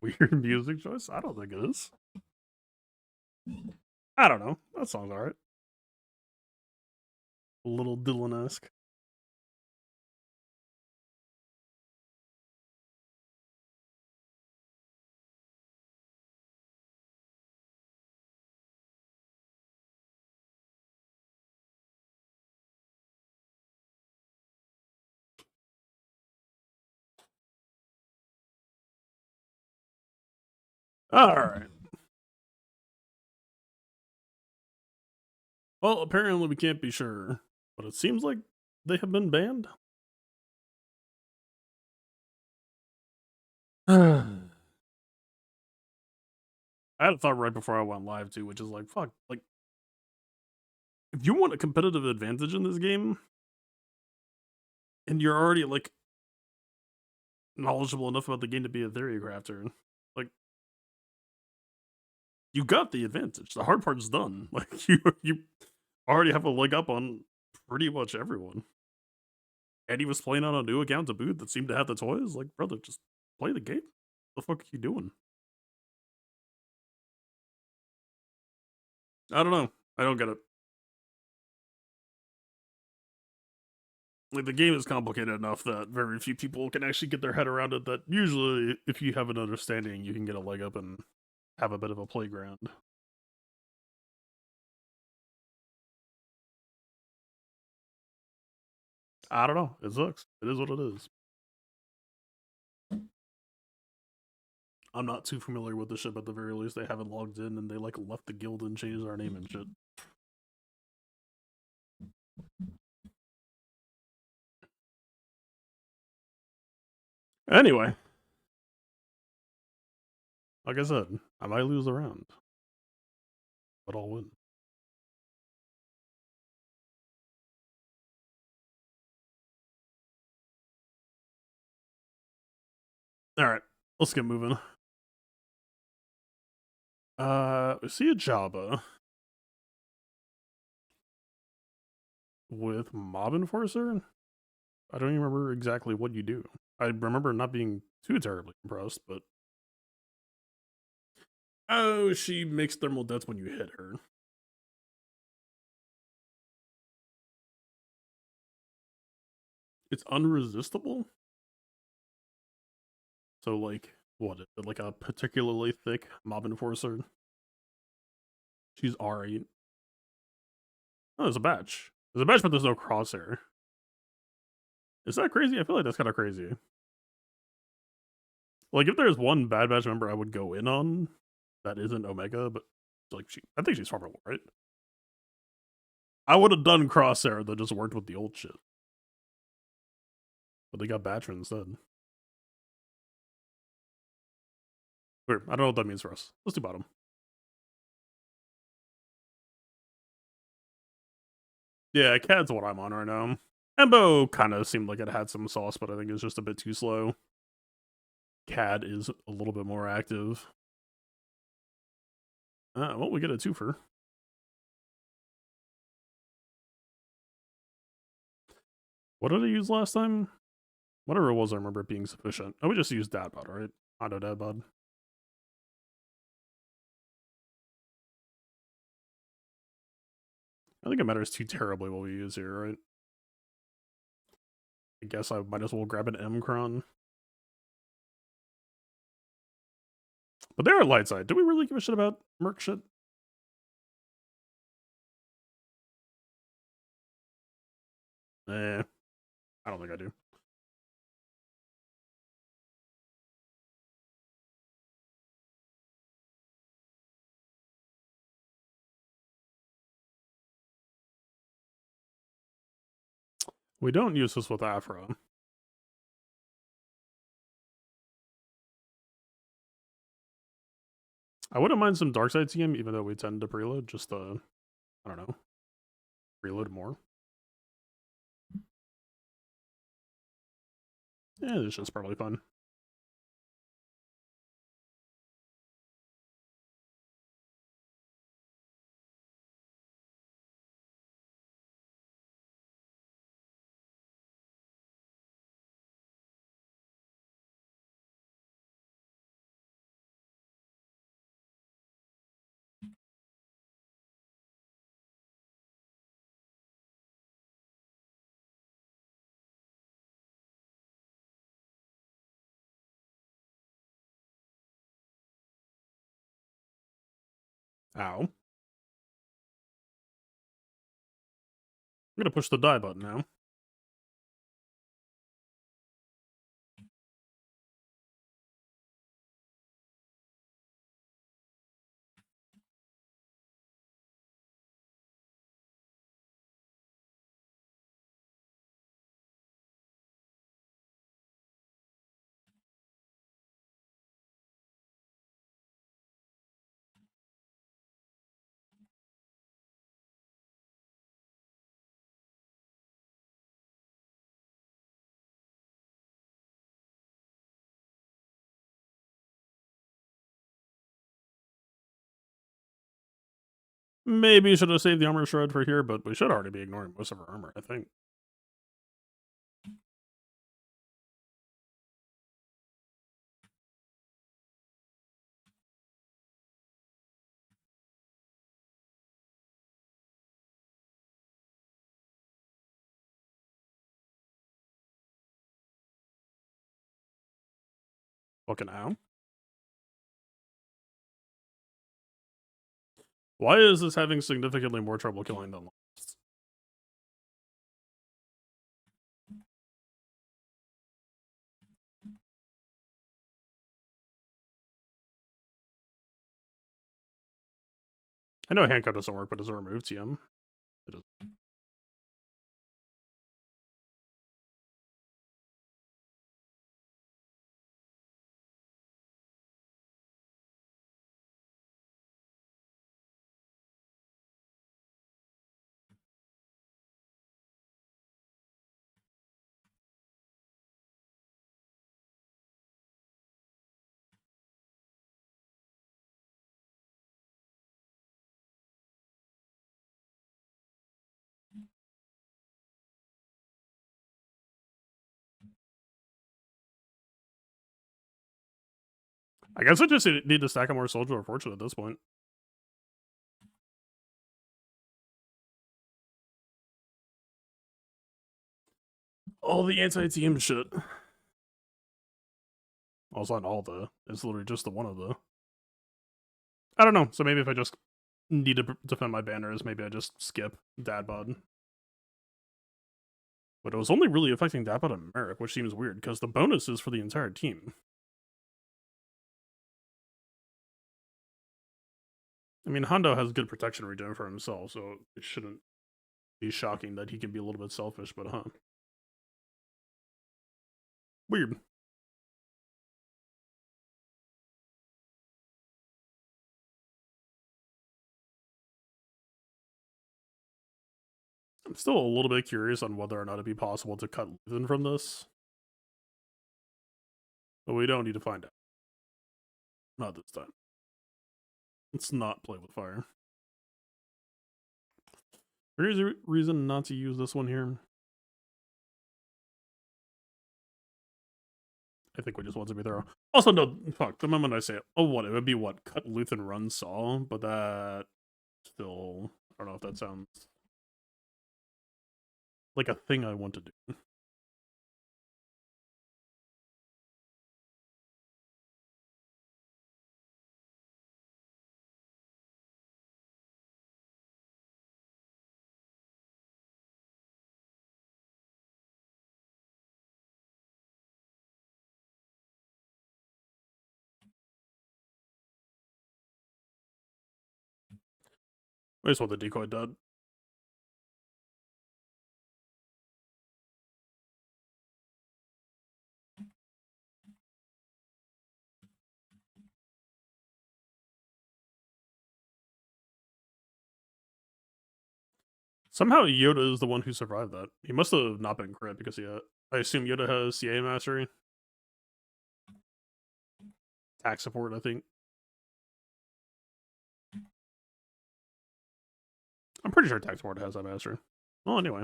weird music choice? I don't think it is. I don't know. That song's alright. A little Dylan-esque. Alright. Well, apparently we can't be sure, but it seems like they have been banned. I had a thought right before I went live too, which is like, fuck, like, if you want a competitive advantage in this game, and you're already like knowledgeable enough about the game to be a theory crafter, like, you got the advantage. The hard part's done. Like, you already have a leg up on pretty much everyone. And he was playing on a new account to boot that seemed to have the toys. Like, brother, just play the game. What the fuck are you doing? I don't know. I don't get it. Like, the game is complicated enough that very few people can actually get their head around it. That usually, if you have an understanding, you can get a leg up and have a bit of a playground. I don't know. It sucks. It is what it is. I'm not too familiar with the shit, but at the very least, they haven't logged in and they like left the guild and changed our name and shit. Anyway, like I said, I might lose the round, but I'll win. All right, let's get moving. We see a Jabba with Mob Enforcer. I don't even remember exactly what you do. I remember not being too terribly impressed, but oh, she makes thermal deaths when you hit her. It's unresistible. So like, what? Is it like a particularly thick Mob Enforcer? She's R8. Oh, there's a badge. There's a badge, but there's no crosshair. Is that crazy? I feel like that's kind of crazy. Like, if there's one Bad Batch member I would go in on that isn't Omega, but like I think she's farmable, right? I would have done Crosshair that just worked with the old shit, but they got Batra instead. Weird. I don't know what that means for us. Let's do bottom. Yeah, CAD's what I'm on right now. Embo kind of seemed like it had some sauce, but I think it's just a bit too slow. CAD is a little bit more active. Well, we get a twofer. What did I use last time? Whatever it was, I remember it being sufficient. Oh, we just used Dadbot, right? Auto Dadbot. I think it matters too terribly what we use here, right? I guess I might as well grab an M-Cron. But they're a light side. Do we really give a shit about Merc shit? I don't think I do. We don't use this with Afro. I wouldn't mind some Dark Side TM, even though we tend to preload, just I don't know, preload more. Yeah, this shit's probably fun. Ow. I'm gonna push the die button now. Maybe should have saved the armor shred for here, but we should already be ignoring most of our armor, I think. Fucking ow. Why is this having significantly more trouble killing than last? I know handcuff doesn't work, but does it remove TM? It does. I guess I just need to stack a more Soldier of Fortune at this point. All the anti-TM shit. Well, it's not all the. It's literally just the one of the. I don't know. So maybe if I just need to defend my banners, maybe I just skip Dad Bod. But it was only really affecting Dad Bod and Merrick, which seems weird because the bonus is for the entire team. I mean, Hondo has good protection regen for himself, so it shouldn't be shocking that he can be a little bit selfish, but weird. I'm still a little bit curious on whether or not it'd be possible to cut Luthen from this. But we don't need to find out. Not this time. Let's not play with fire. There is a reason not to use this one here. I think we just want to be thorough. Also, no, fuck, the moment I say it, oh, what, it would be what, cut Luthen run Saw, but that still, I don't know if that sounds like a thing I want to do. I just want the decoy dead. Somehow Yoda is the one who survived that. He must have not been crit because I assume Yoda has CA mastery. Attack support, I think. I'm pretty sure attack support has that mastery. Well, anyway.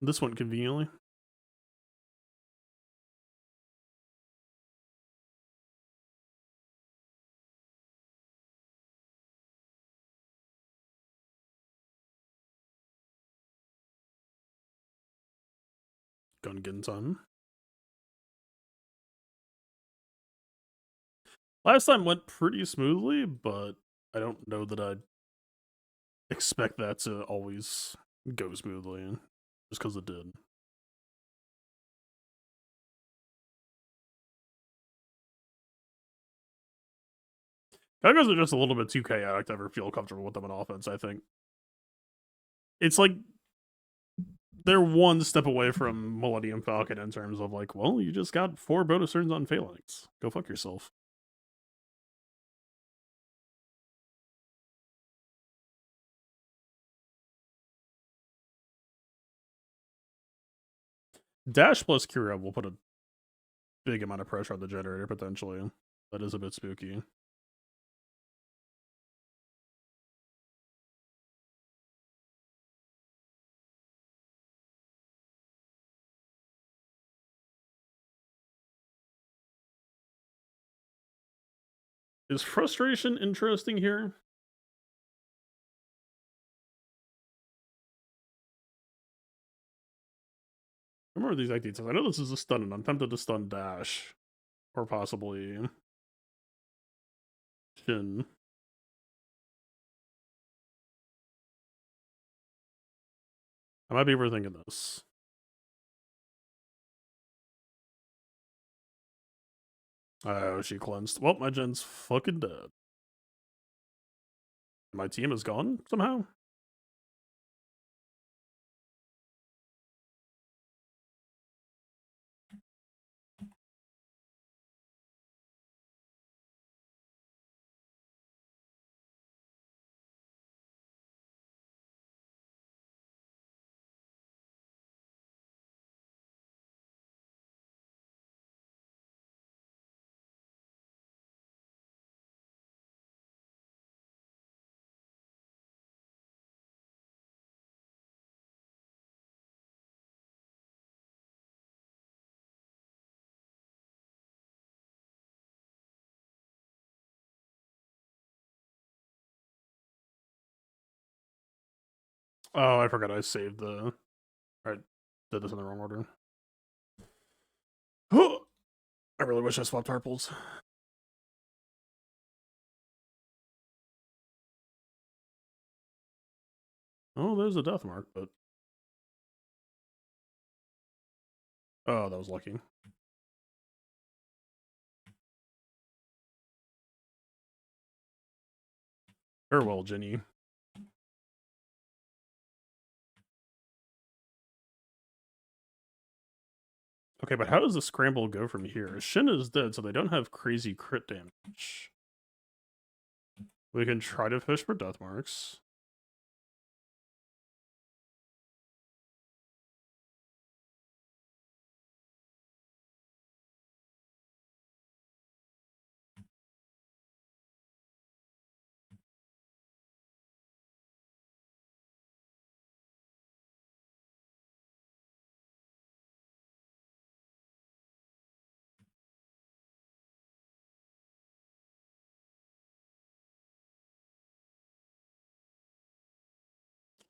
This one conveniently. Gungan time. Last time went pretty smoothly, but I don't know that I'd expect that to always go smoothly, just because it did. Cowboys are just a little bit too chaotic to ever feel comfortable with them on offense, I think. It's like they're one step away from Millennium Falcon in terms of like, well, you just got 4 bonus turns on Phalanx. Go fuck yourself. Dash plus Kira will put a big amount of pressure on the generator potentially. That is a bit spooky. Is frustration interesting here? I remember these details. I know this is a stun, and I'm tempted to stun Dash. Or possibly Shin. I might be overthinking this. Oh, she cleansed. Well, my gen's fucking dead. My team is gone somehow? Oh, I forgot I saved the. I did this in the wrong order. I really wish I swapped purples. Oh, there's a death mark, but. Oh, that was lucky. Farewell, Jenny. Okay, but how does the scramble go from here? Shin is dead, so they don't have crazy crit damage. We can try to fish for death marks.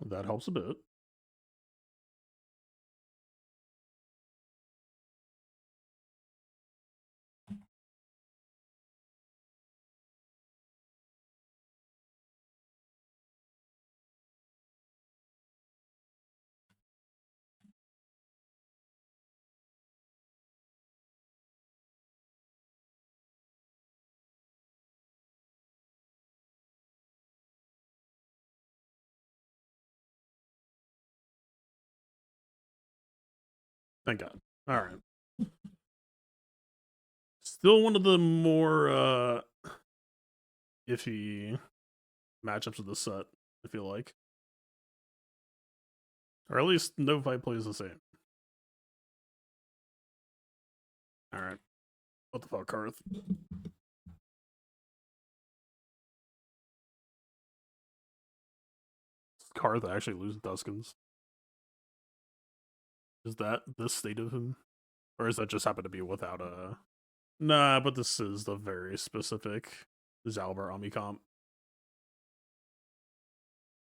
That helps a bit. Thank God. All right. Still one of the more iffy matchups of the set, I feel like. Or at least no fight plays the same. Alright. What the fuck, Karth? Karth actually lose Duskins? Is that the state of him? Or is that just happen to be without a... Nah, but this is the very specific Zalbar Ami comp.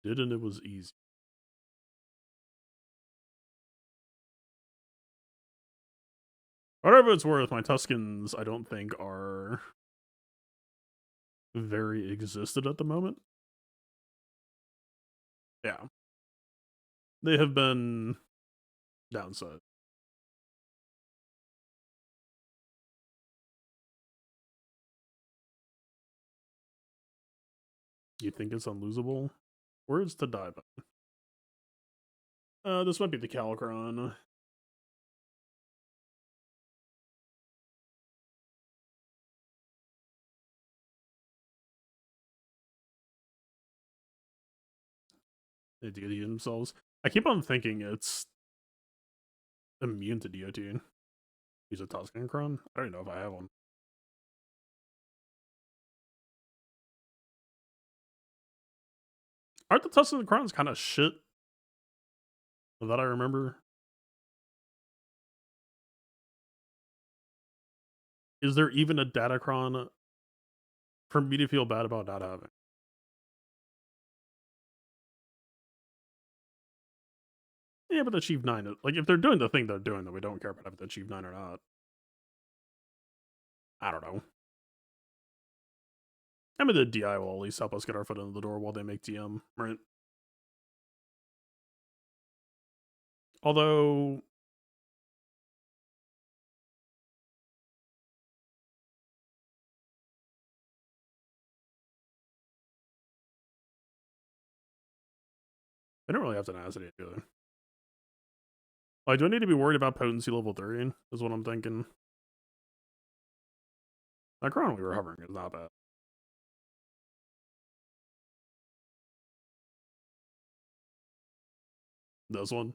Did and it was easy. Whatever it's worth, my Tuskens I don't think are very existed at the moment. Yeah. They have been downside. You think it's unlosable? Words to die by. This might be the Calicron. They DOT themselves. I keep on thinking it's immune to DOT. Use a Tuscancron? I don't know if I have one. Aren't the Tuscancrons kind of shit? That I remember. Is there even a Datacron for me to feel bad about not having? Yeah, but the Chief 9, like, if they're doing the thing they're doing, then we don't care about if the Chief 9 or not. I don't know. I mean, the DI will at least help us get our foot in the door while they make DM, right? Although, they don't really have tenacity either. Like, do I need to be worried about potency level 3? Is what I'm thinking. That Crown we were hovering is not bad. This one.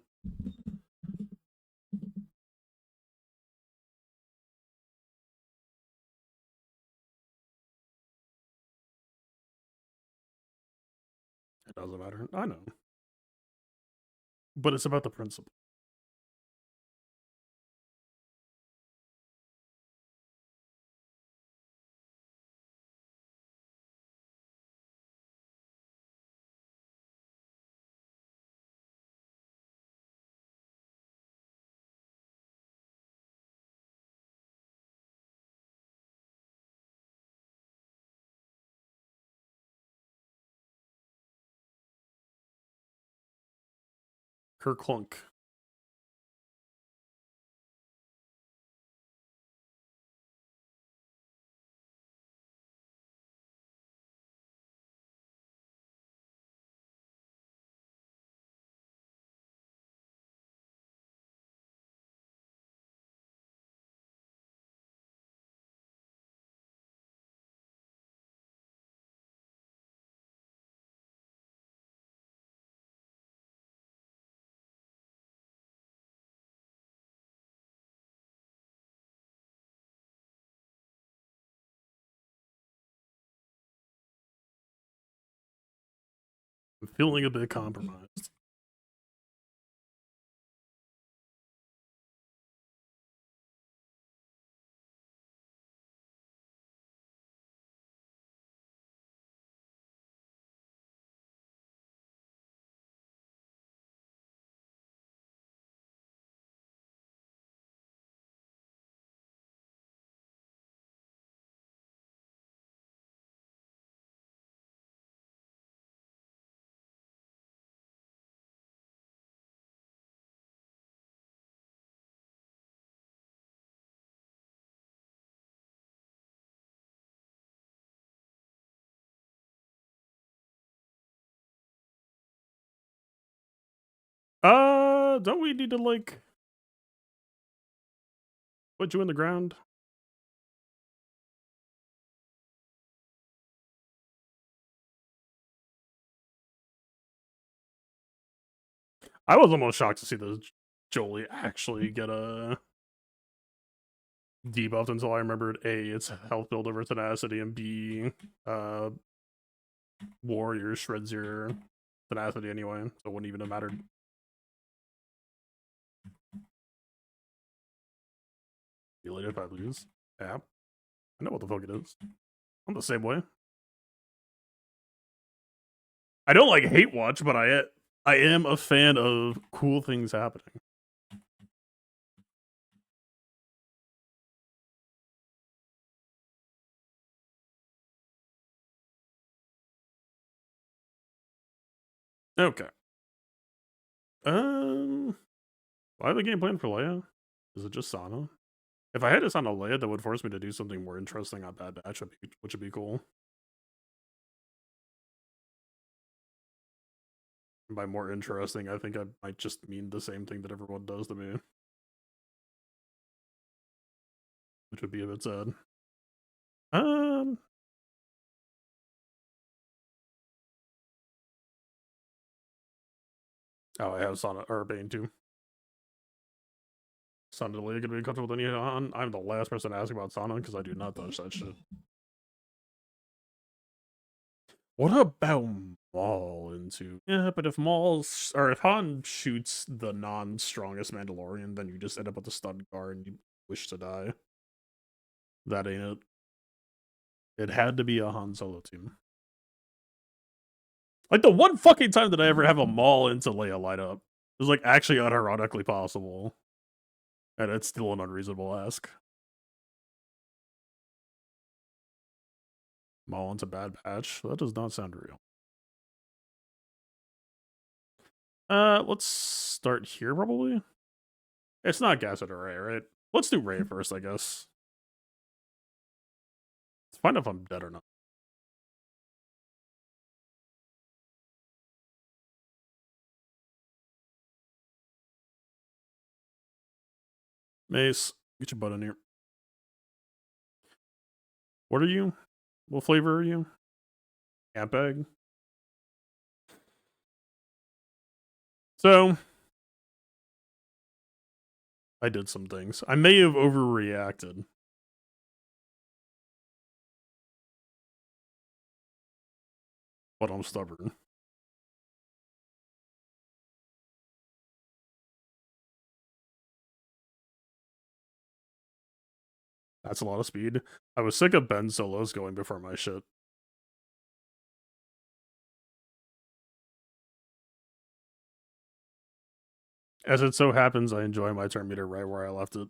It doesn't matter. I know. But it's about the principle. Kerclunk. I'm feeling a bit compromised. Don't we need to, like, put you in the ground? I was almost shocked to see the Jolie actually get a debuffed until I remembered A, it's health build over tenacity, and B, warrior shreds your tenacity anyway, so it wouldn't even have mattered. Be later if I lose. Yeah. I know what the fuck it is. I'm the same way. I don't like hate watch, but I am a fan of cool things happening. Okay. Do I have a game plan for Leia? Is it just Sana? If I had a Sana Leia, that would force me to do something more interesting on Bad Batch, which would be cool. And by more interesting, I think I might just mean the same thing that everyone does to me, which would be a bit sad. Um, oh, I have Sana or Bane too. Sana Leia gonna be comfortable with any on. I'm the last person to ask about Sana because I do not touch that shit. What about Maul into? Yeah, but if if Han shoots the non-strongest Mandalorian, then you just end up with a stun guard and you wish to die. That ain't it. It had to be a Han Solo team. Like the one fucking time that I ever have a Maul into Leia light up is like actually unironically possible, and it's still an unreasonable ask. Maul into Bad Batch. That does not sound real. Let's start here probably. It's not Gasset or Ray, right? Let's do Ray first, I guess. Let's find out if I'm dead or not. Mace, get your butt in here. What are you? What flavor are you? Camp egg. So, I did some things. I may have overreacted. But I'm stubborn. That's a lot of speed. I was sick of Ben Solos going before my shit. As it so happens, I enjoy my turn meter right where I left it.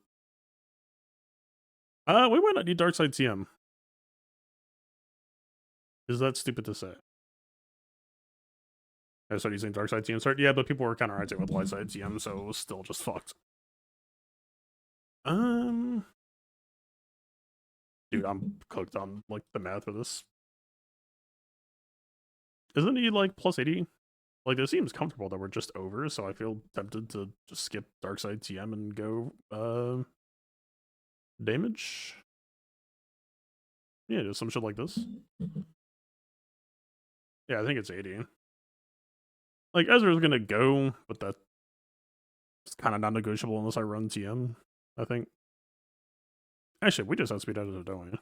We might not need Darkside TM. Is that stupid to say? I started using Darkside TM start. Yeah, but people were counteracting with Lightside TM, so it was still just fucked. Dude, I'm cooked on like the math for this. Isn't he like plus 80? Like it seems comfortable that we're just over, so I feel tempted to just skip Darkside TM and go damage. Yeah, just some shit like this. Yeah, I think it's 80. Like Ezra's gonna go, but that's kind of non-negotiable unless I run TM, I think. Actually, we just have speed out of it, don't we?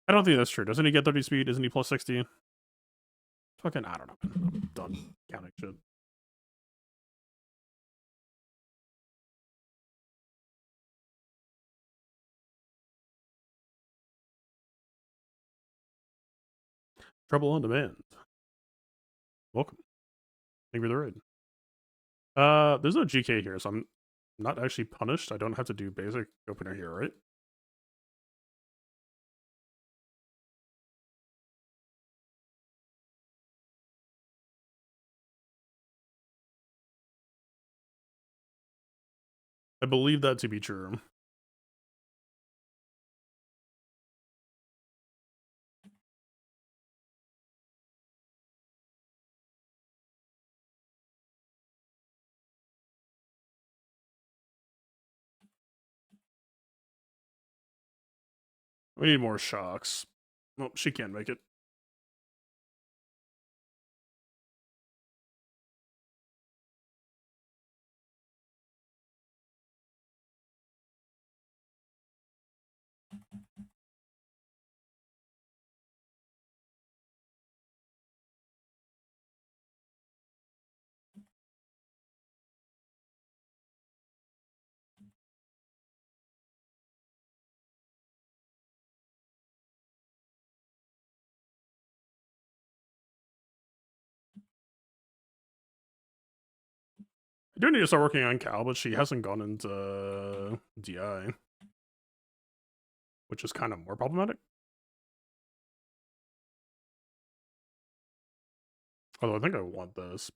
I don't think that's true. Doesn't he get 30 speed? Isn't he plus 60? Fucking, I don't know. I'm done counting shit. Trouble on demand. Welcome. Thank you for the raid. There's no GK here, so I'm not actually punished. I don't have to do basic opener here, right? I believe that to be true. We need more shocks. Well, she can't make it. I do need to start working on Cal, but she hasn't gone into DI, which is kind of more problematic. Although I think I want this.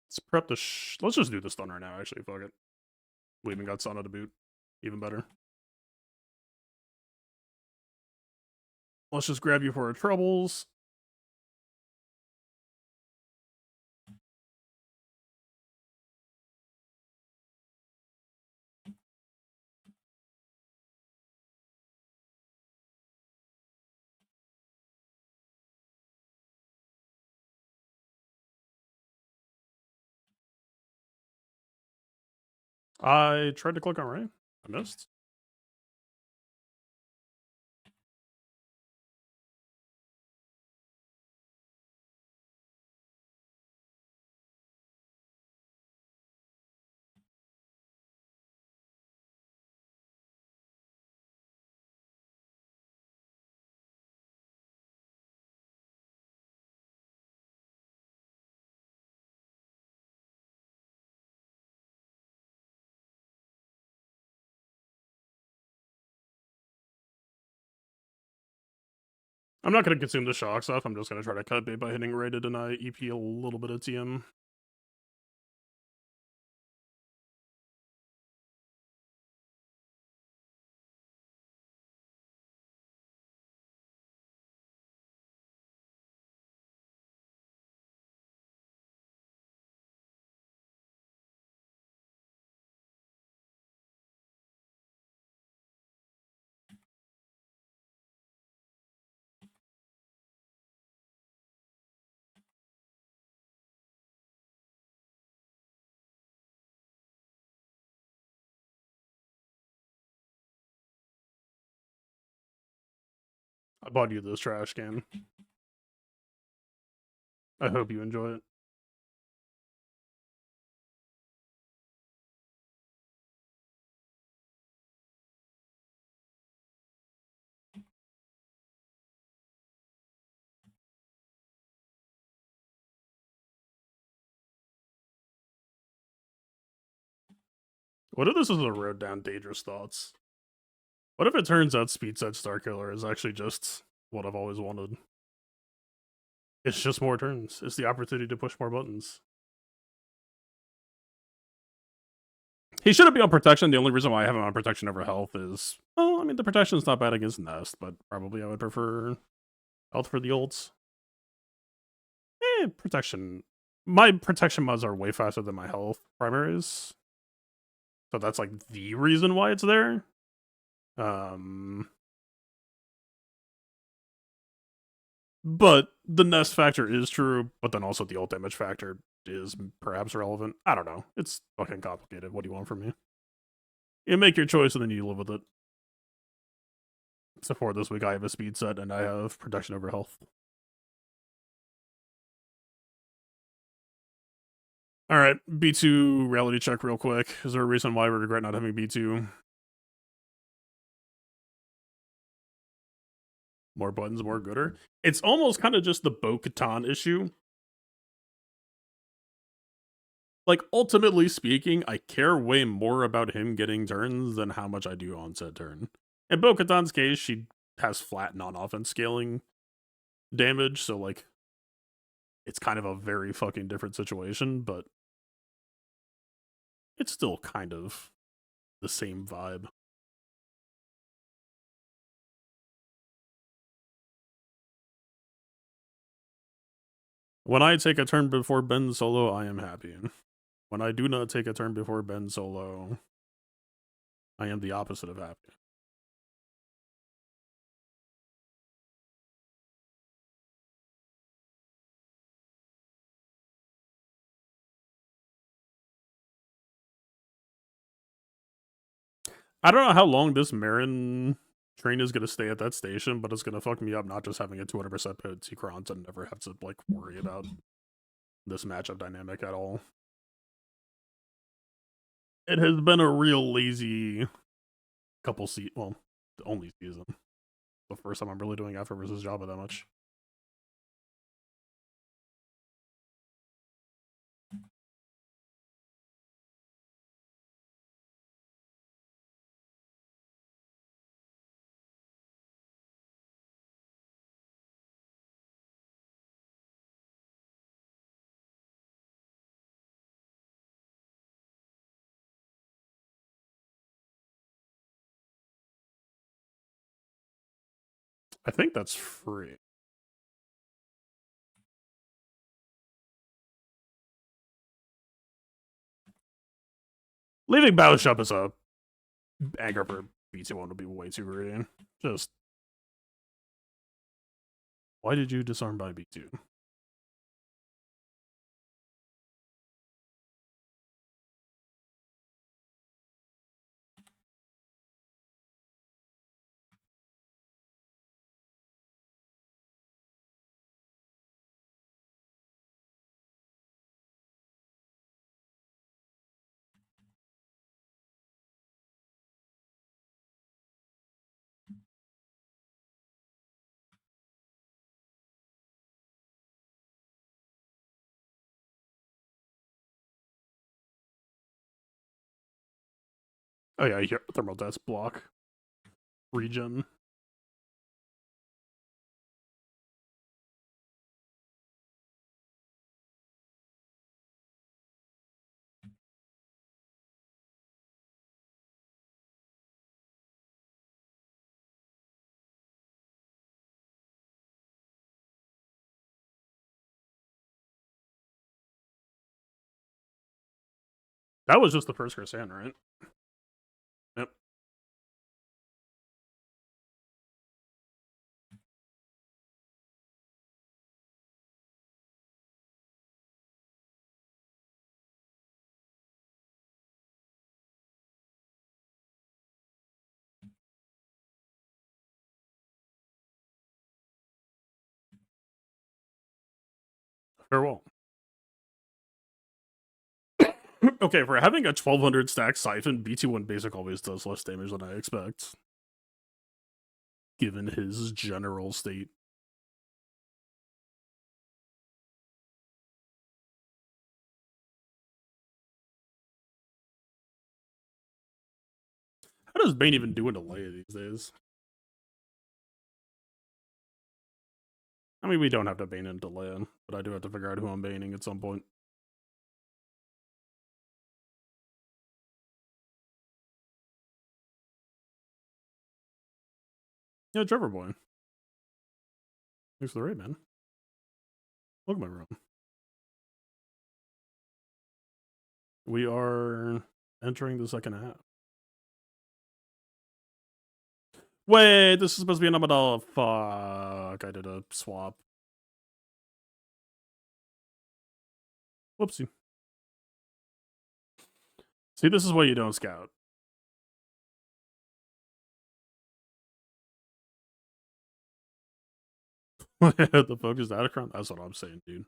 Let's prep the let's just do the stun right now, actually. Fuck it. We even got Sana to boot. Even better. Let's just grab you for our troubles. I tried to click on right. I missed. I'm not going to consume the shock stuff. I'm just going to try to cut bait by hitting rated and I EP a little bit of TM. I bought you this trash can. I hope you enjoy it. What if this is a road down dangerous thoughts? What if it turns out Speed Set Star Killer is actually just what I've always wanted? It's just more turns. It's the opportunity to push more buttons. He shouldn't be on protection. The only reason why I have him on protection over health is, well, I mean, the protection's not bad against Nest, but probably I would prefer health for the ults. Protection. My protection mods are way faster than my health primaries. So that's like the reason why it's there. But the Nest factor is true, but then also the ult damage factor is perhaps relevant. I don't know. It's fucking complicated. What do you want from me? You make your choice and then you live with it. So for this week, I have a speed set and I have protection over health. All right, B2 reality check real quick. Is there a reason why we regret not having B2? More buttons, more gooder. It's almost kind of just the Bo-Katan issue. Like, ultimately speaking, I care way more about him getting turns than how much I do on said turn. In Bo-Katan's case, she has flat non-offense scaling damage, so, like, it's kind of a very fucking different situation, but it's still kind of the same vibe. When I take a turn before Ben solo, I am happy. When I do not take a turn before Ben solo, I am the opposite of happy. I don't know how long this Marin train is going to stay at that station, but it's going to fuck me up not just having a 200% potency Kront and never have to, like, worry about this matchup dynamic at all. It has been a real lazy couple well, the only season. The first time I'm really doing Alpha versus Java that much. I think that's free. Leaving Battleship as a anchor for BT1 would be way too green. Just why did you disarm by B2? Oh yeah, here, thermal death block. Regen. That was just the first Chrysan, right? Yep. Farewell. Okay, for having a 1200 stack Siphon, BT1 basic always does less damage than I expect. Given his general state. How does Bane even do a delay these days? I mean, we don't have to Bane and delay him, but I do have to figure out who I'm Baning at some point. Yeah, Trevor Boy. Thanks for the raid, man. Look at my room. We are entering the second half. Wait, this is supposed to be an Amadal. Fuck, I did a swap. Whoopsie. See, this is why you don't scout. The focus Datacron? That's what I'm saying, dude.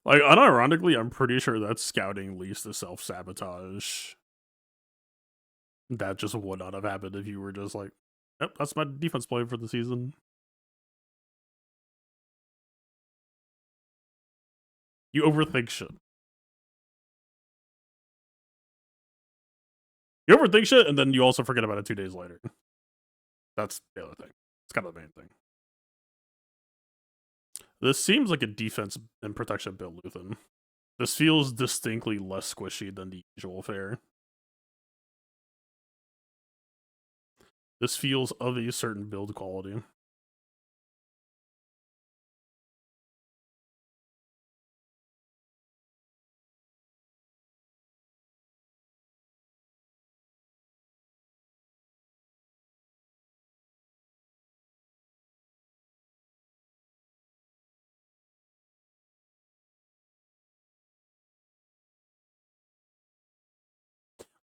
Like, unironically, I'm pretty sure that scouting leads to self-sabotage. That just would not have happened if you were just like, yep, that's my defense play for the season. You overthink shit. You overthink shit, and then you also forget about it 2 days later. That's the other thing. It's kind of the main thing. This seems like a defense and protection build, Luthen. This feels distinctly less squishy than the usual fare. This feels of a certain build quality.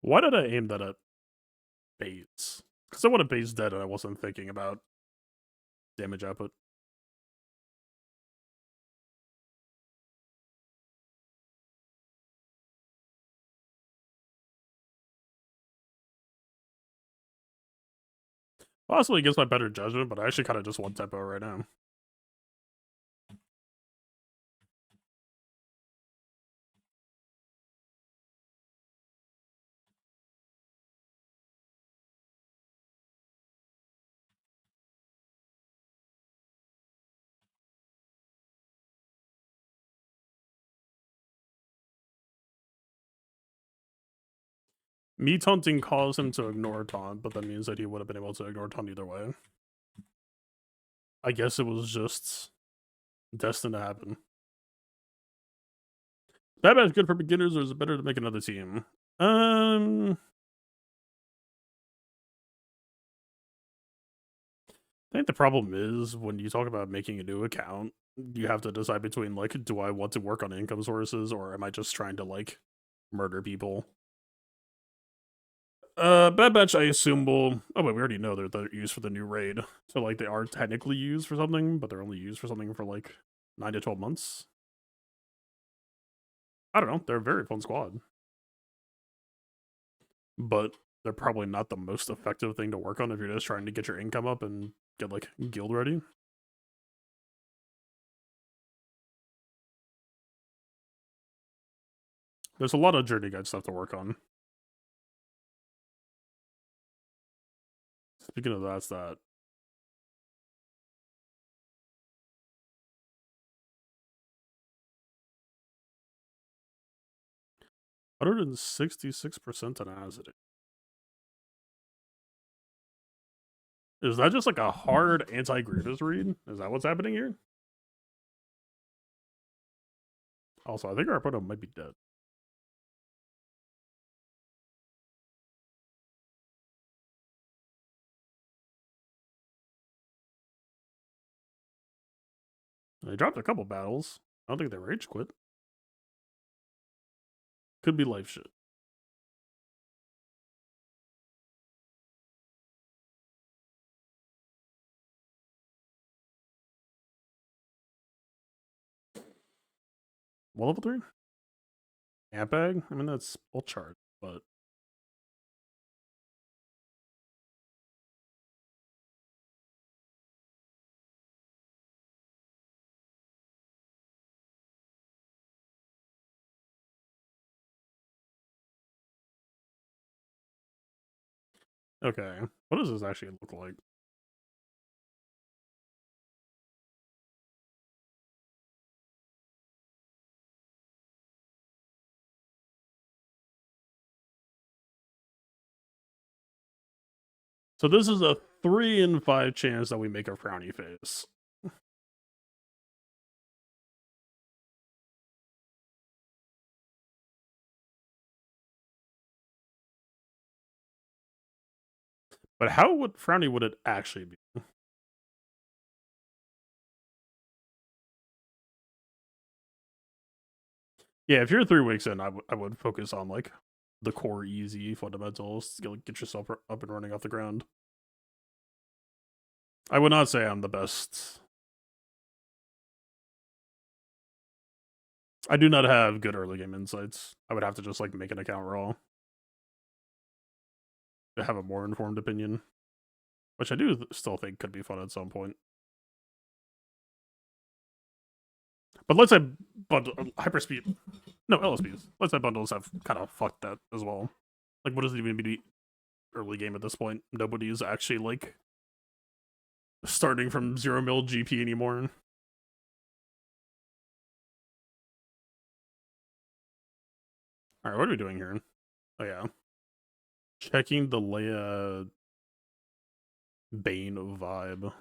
Why did I aim that at base? Because I want a base dead and I wasn't thinking about damage output. Possibly against my better judgment, but I actually kind of just want tempo right now. Me taunting caused him to ignore taunt, but that means that he would have been able to ignore taunt either way. I guess it was just destined to happen. That match good for beginners, or is it better to make another team? I think the problem is when you talk about making a new account, you have to decide between like, do I want to work on income sources, or am I just trying to like murder people? Bad Batch, I assume will. Oh wait, we already know they're used for the new raid, so like they are technically used for something, but they're only used for something for like 9 to 12 months. I don't know. They're a very fun squad, but they're probably not the most effective thing to work on if you're just trying to get your income up and get like guild ready. There's a lot of journey guide stuff to work on. Speaking of that's that. "166% tenacity." Is that just like a hard anti-Grievous read? Is that what's happening here? Also, I think our opponent might be dead. They dropped a couple battles. I don't think they rage quit. Could be life shit. What level 3? Amp bag? I mean, that's full chart, but okay. What does this actually look like? So this is a 3 in 5 chance that we make a frowny face. But how would frowny would it actually be? Yeah, if you're 3 weeks in, I would focus on like the core easy fundamentals to get yourself up and running off the ground. I would not say I'm the best. I do not have good early game insights. I would have to just like make an account raw to have a more informed opinion, which I do still think could be fun at some point. But let's say bundle hyperspeed, no LSPs. Let's say bundles have kind of fucked that as well. Like, what does it even be early game at this point? Nobody's actually like starting from 0 mil GP anymore. All right, what are we doing here? Oh yeah, checking the Leia Bane vibe.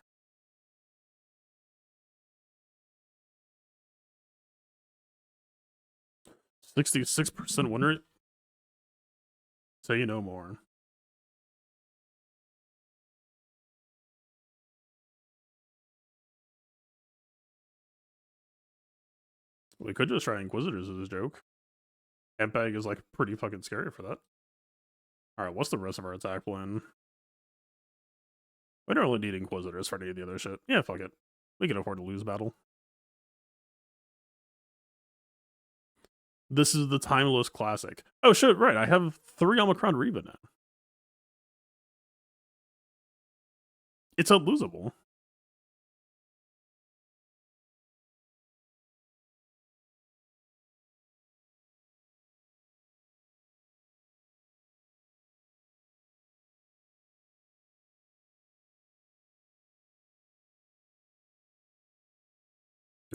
66% win rate. Say no more. We could just try Inquisitors as a joke. Ampeg is like pretty fucking scary for that. Alright, what's the rest of our attack plan? We don't really need Inquisitors for any of the other shit. Yeah, fuck it. We can afford to lose battle. This is the timeless classic. Oh shit, right. I have 3 Omicron Reba now. It's unlosable.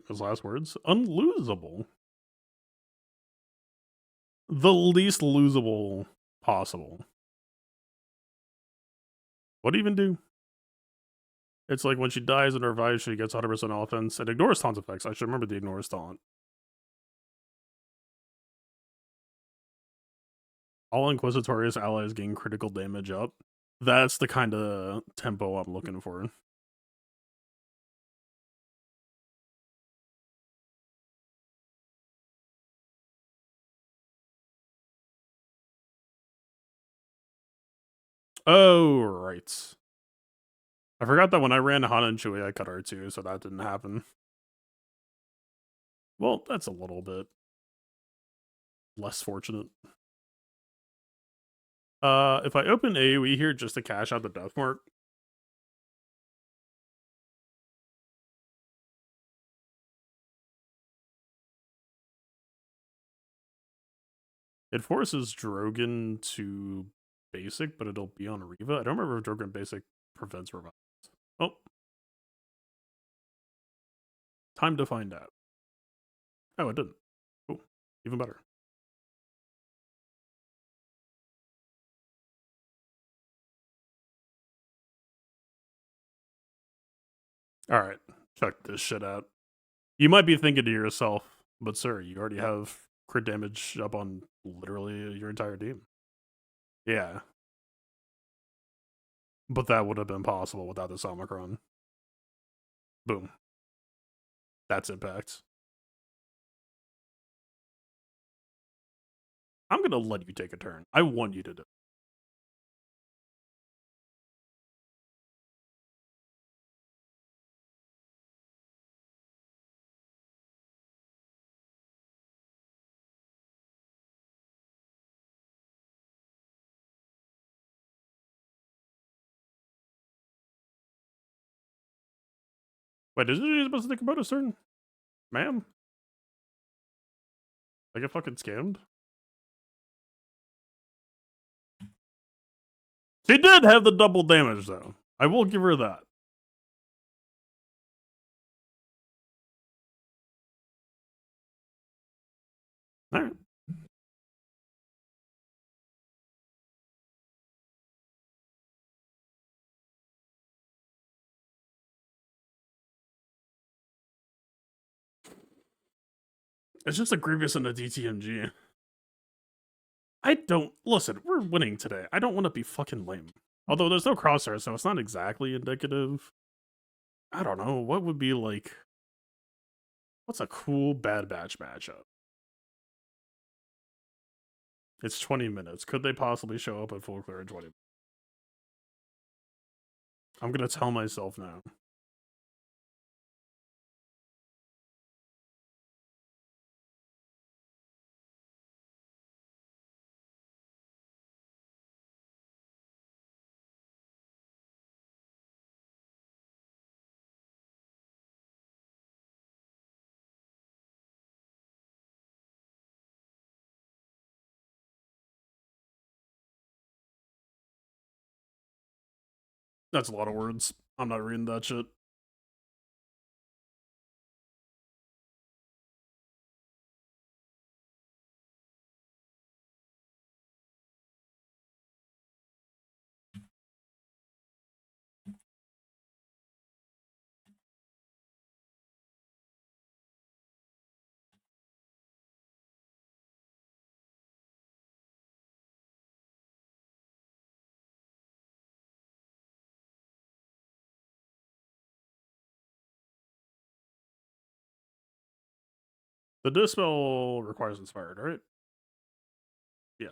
His last words? Unlosable. The least losable possible. What even do? It's like when she dies and revives, she gets 100% offense. It ignores taunt effects. I should remember the ignores taunt. All Inquisitorious allies gain critical damage up. That's the kind of tempo I'm looking for. Oh, right. I forgot that when I ran Hana and Chewie, I cut R2, so that didn't happen. Well, that's a little bit less fortunate. If I open AoE here just to cash out the death mark, it forces Drogon to basic, but it'll be on Riva. I don't remember if Drogon basic prevents revival. Oh. Time to find out. Oh, it didn't. Cool. Even better. Alright. Check this shit out. You might be thinking to yourself, but sir, you already have crit damage up on literally your entire team. Yeah. But that would have been possible without this Omicron. Boom. That's impact. I'm gonna let you take a turn. I want you to do. Wait, isn't she supposed to think about a certain ma'am? I get fucking scammed? She did have the double damage though. I will give her that. Alright. It's just a Grievous and a DTMG. I don't listen, we're winning today. I don't want to be fucking lame. Although there's no crosshair, so it's not exactly indicative. I don't know, what would be like what's a cool Bad Batch matchup? It's 20 minutes. Could they possibly show up at full clear in 20 minutes? I'm gonna tell myself now. That's a lot of words. I'm not reading that shit. The dispel requires inspired, right? Yeah.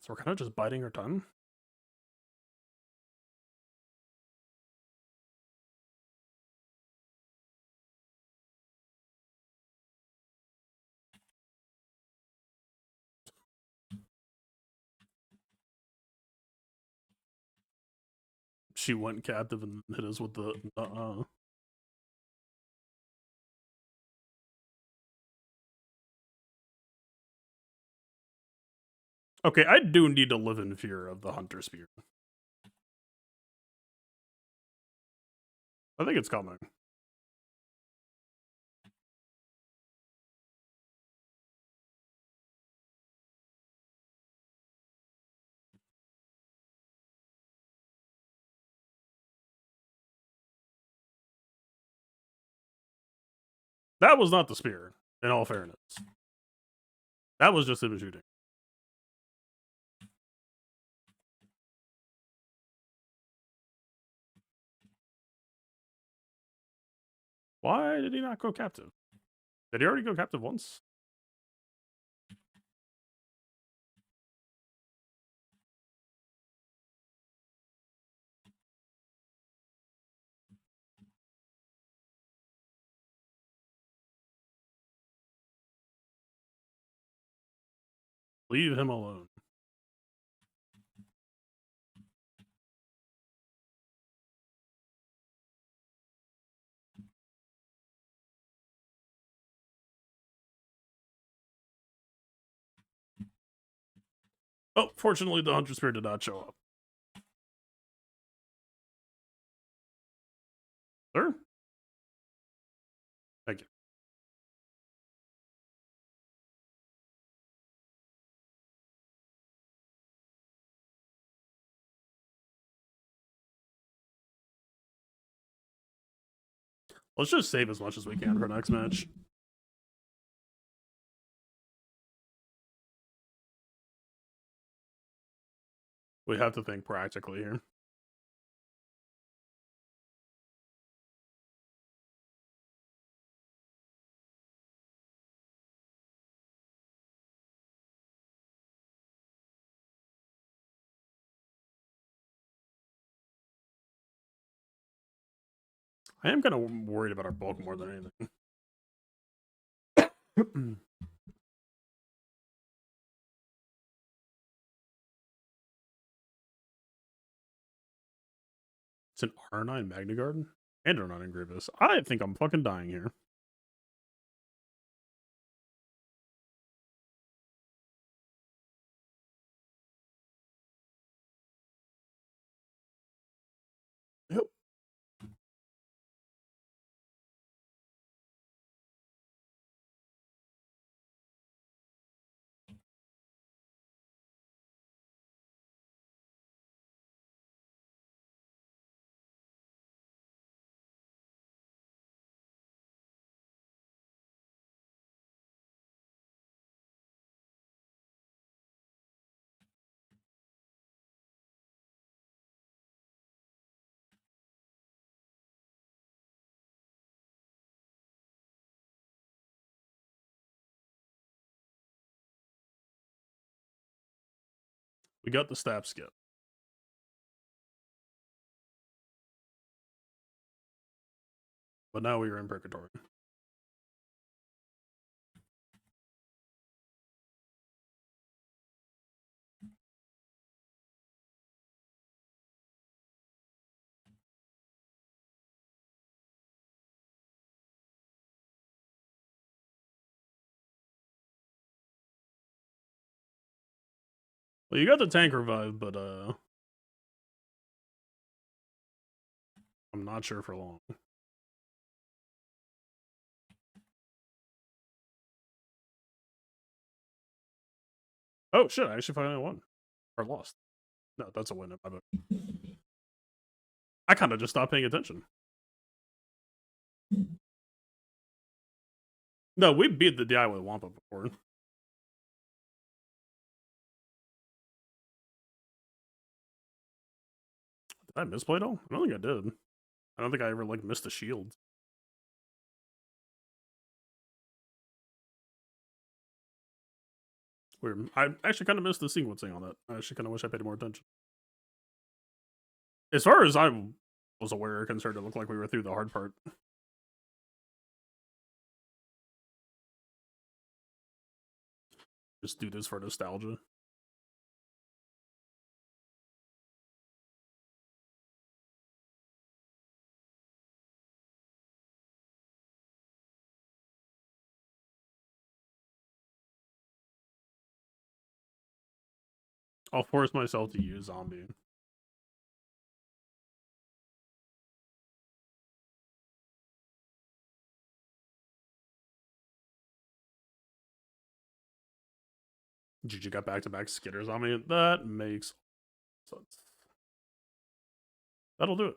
So we're kind of just biding our time. She went captive and hit us with the Okay, I do need to live in fear of the Hunter Spear. I think it's coming. That was not the spear, in all fairness. That was just him shooting. Why did he not go captive? Did he already go captive once? Leave him alone. Oh, fortunately, the Hunter Spirit did not show up. Sir? Thank you. Let's just save as much as we can for next match. We have to think practically here. I am kind of worried about our bulk more than anything. It's an R9 Magna Guard and R9 Grievous. I think I'm fucking dying here. Yep. We got the stab skip. But now we are in purgatory. Well, you got the tank revive, but I'm not sure for long. Oh shit, I actually finally won. Or lost. No, that's a win in my book. I kind of just stopped paying attention. No, we beat the DI with Wampa before. Did I misplay it all? I don't think I did. I don't think I ever like missed a shield. Weird. I actually kind of missed the sequencing on that. I actually kind of wish I paid more attention. As far as I was aware or concerned, it looked like we were through the hard part. Just do this for nostalgia. I'll force myself to use zombie. GG got back-to-back skitters on me. That makes sense. That'll do it.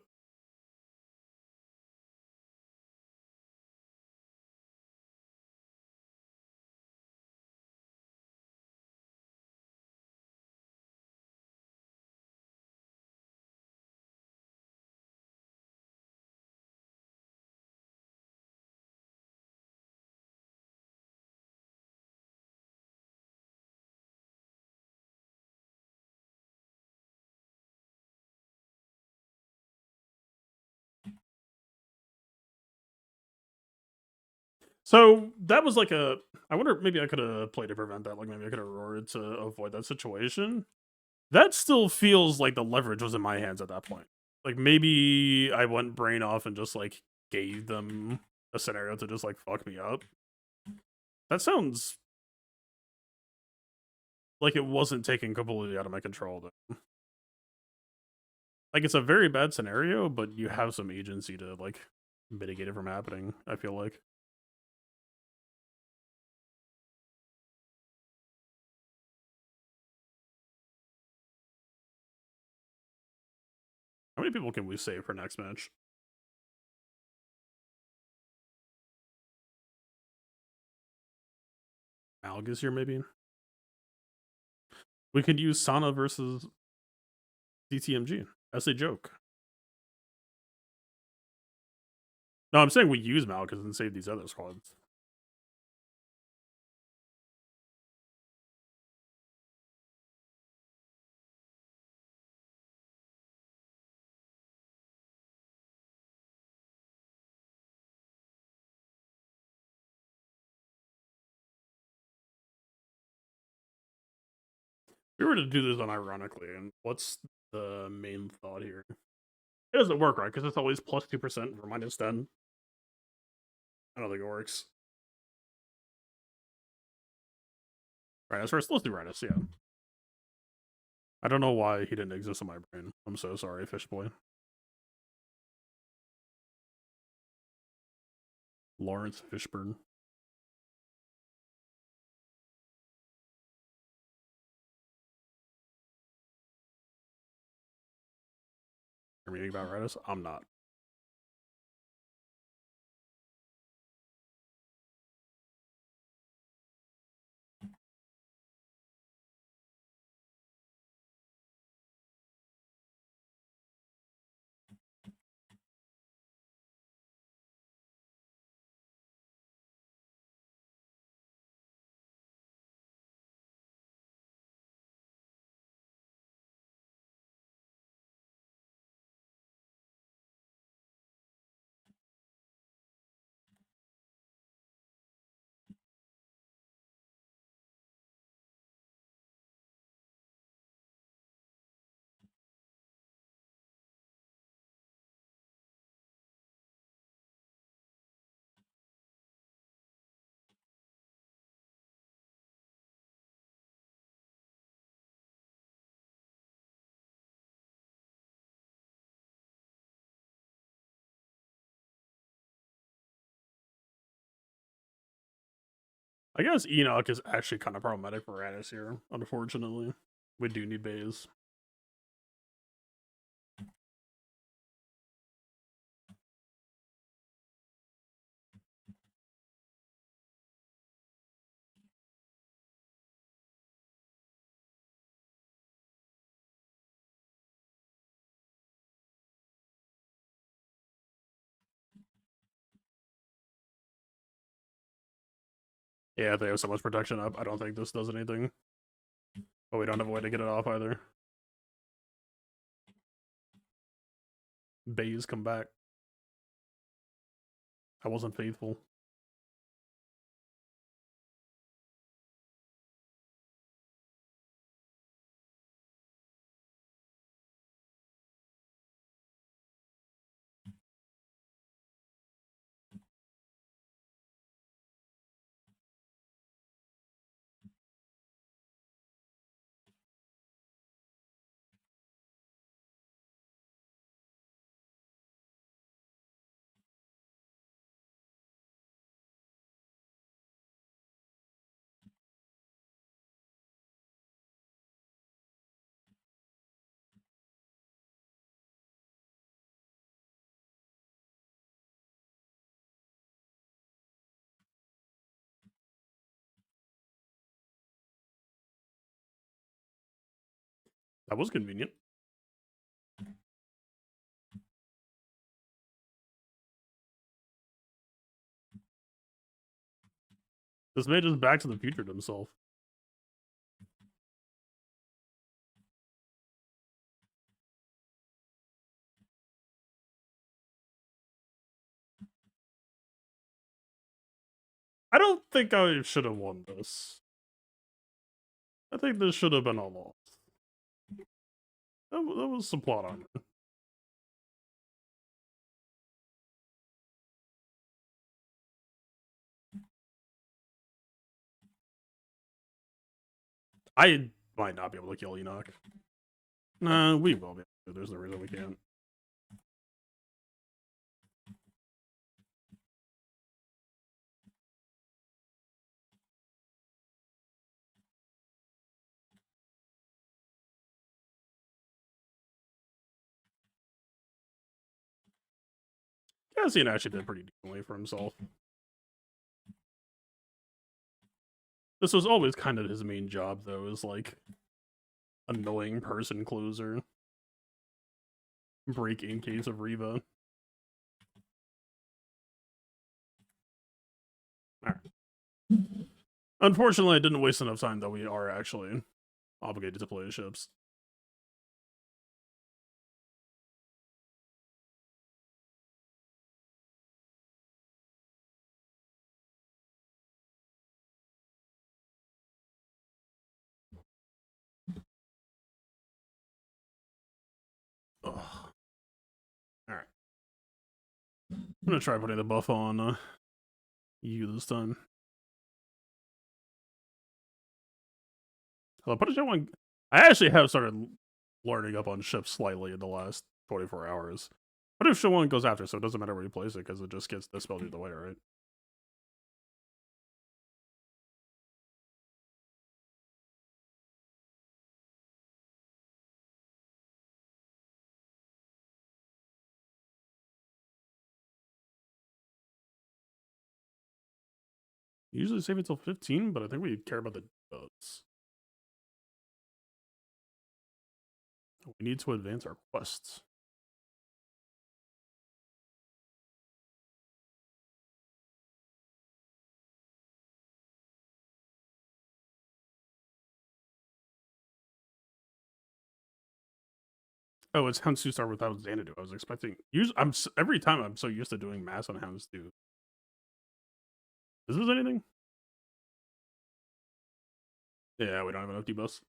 So that was like a. I wonder maybe I could have played to prevent that. Like maybe I could have roared to avoid that situation. That still feels like the leverage was in my hands at that point. Like maybe I went brain off and just like gave them a scenario to just like fuck me up. That sounds like it wasn't taken completely out of my control though. Like it's a very bad scenario, but you have some agency to like mitigate it from happening, I feel like. How many people can we save for next match? Malgus here, maybe? We could use Sana versus DTMG as a joke. No, I'm saying we use Malgus and save these other squads. If we were to do this unironically, and what's the main thought here? It doesn't work, right? Because it's always plus 2% or minus 10. I don't think it works. Rhinus first. Let's do Rhinus, yeah. I don't know why he didn't exist in my brain. I'm so sorry, Fish Boy. Lawrence Fishburne. You're reading about Rhinus? I'm not. I guess Enoch is actually kind of problematic for Rhinus here, unfortunately. We do need bays. Yeah, they have so much protection up. I don't think this does anything. But we don't have a way to get it off either. Bays come back. I wasn't faithful. That was convenient. This man just back to the future himself. I don't think I should have won this. I think this should have been a loss. That was some plot armor. I might not be able to kill Enoch. Nah, we will be. There's no reason we can't. Cassian actually did pretty decently for himself. This was always kind of his main job, though, is like annoying person closer. Break in case of Reva. Alright. Unfortunately, I didn't waste enough time, though. We are actually obligated to play ships. Ugh. Alright. I'm gonna try putting the buff on you this time. I actually have started learning up on ships slightly in the last 24 hours. What if Showon goes after, so it doesn't matter where you place it, because it just gets dispelled either way, right? Usually save it till 15, but I think we care about the boats. We need to advance our quests. Oh, it's Houndstooth Star without Xanadu. I was expecting. Every time I'm so used to doing mass on Houndstooth. Is this anything? Yeah, we don't have enough debuffs.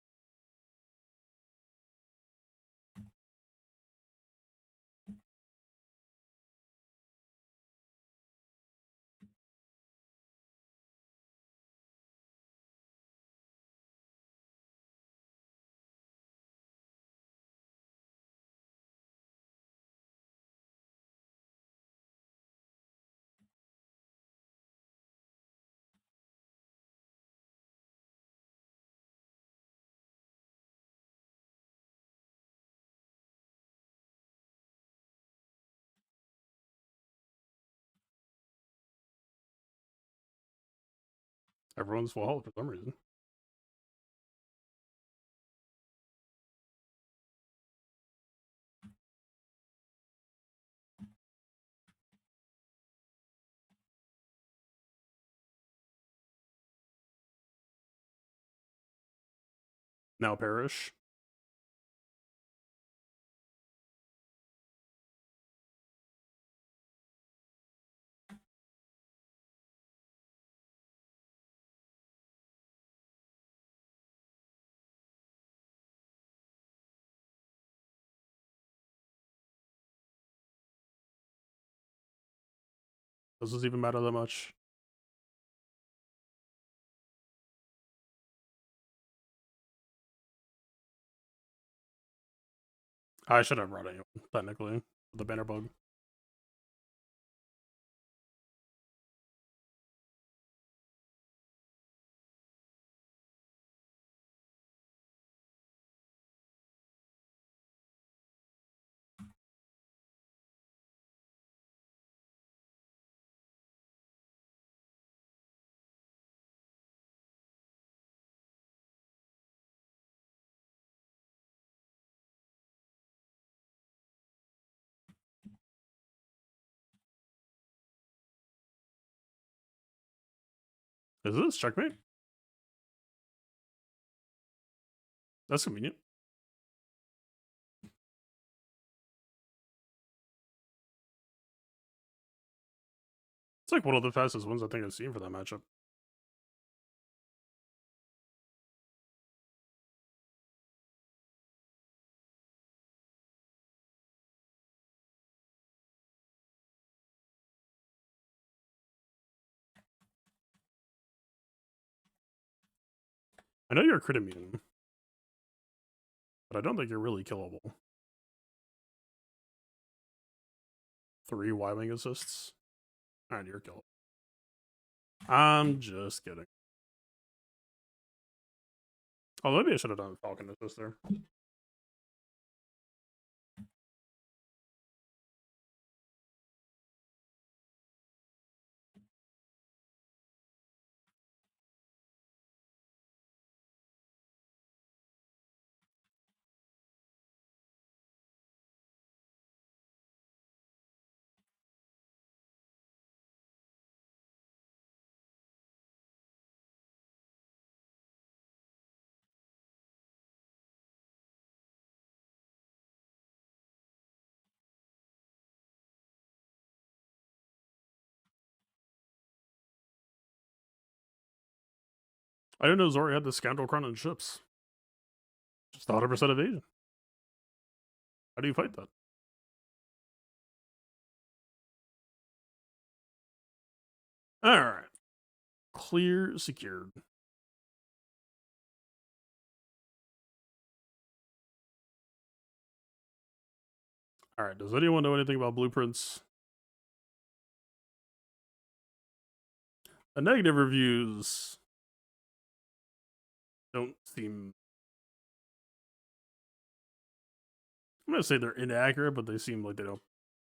Everyone's full health for some reason. Now perish. Does this even matter that much? I should have brought anyone, technically. The banner bug. Is this checkmate? That's convenient. It's like one of the fastest ones I think I've seen for that matchup. I know you're crit immune, but I don't think you're really killable. 3 Y-Wing assists. Alright, you're killable. I'm just kidding. Oh, maybe I should have done Falcon assist there. I didn't know Zori had the Scoundrel Crown and ships. Just 100% evasion. How do you fight that? Alright. Clear, secured. Alright, does anyone know anything about blueprints? The negative reviews don't seem... I'm gonna say they're inaccurate, but they seem like they don't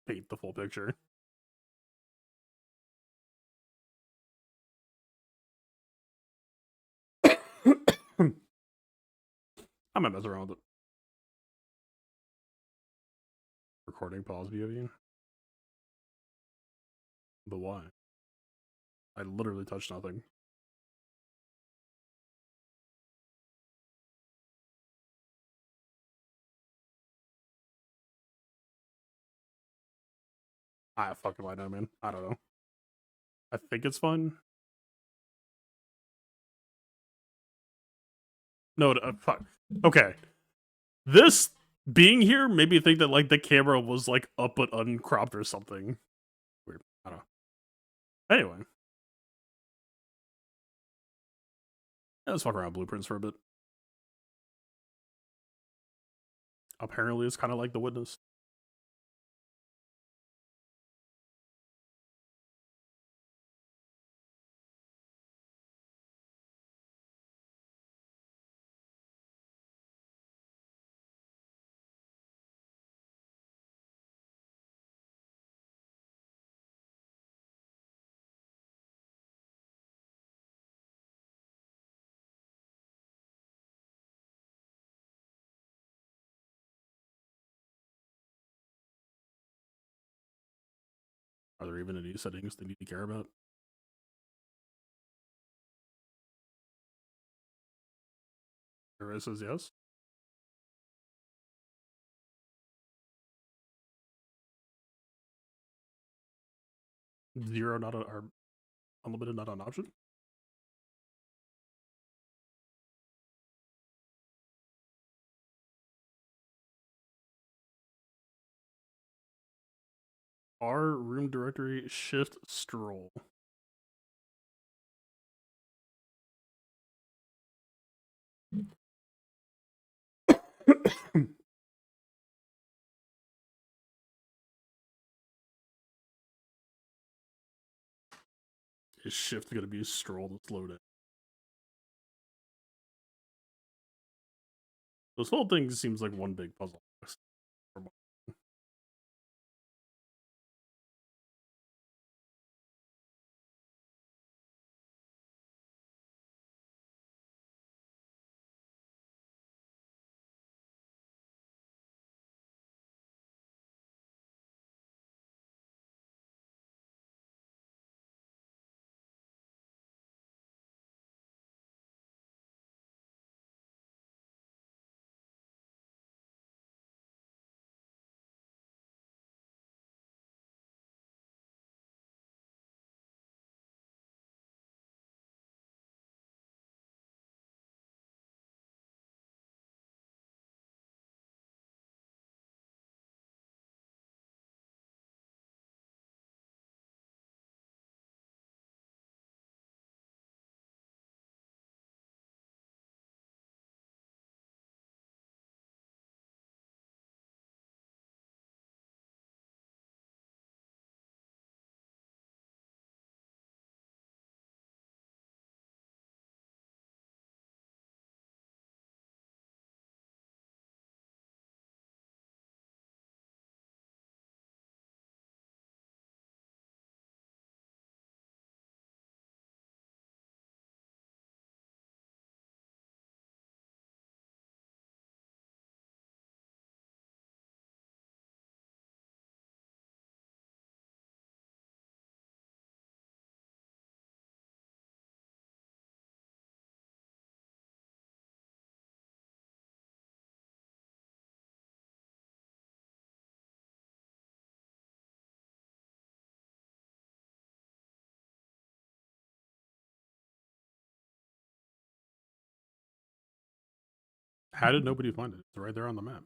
paint the full picture. I might mess around with it. Recording pause VOD. But why? I literally touched nothing. I fucking I know, man. I don't know. I think it's fun. No, fuck. Okay. This being here made me think that like the camera was like up but uncropped or something. Weird. I don't know. Anyway. Yeah, let's fuck around blueprints for a bit. Apparently it's kind of like The Witness. Are there even any settings they need to care about? Everybody says yes. Zero not a, or unlimited not an option. R room directory shift stroll. Is shift gonna be stroll to slow down? This whole thing seems like one big puzzle. How did nobody find it? It's right there on the map.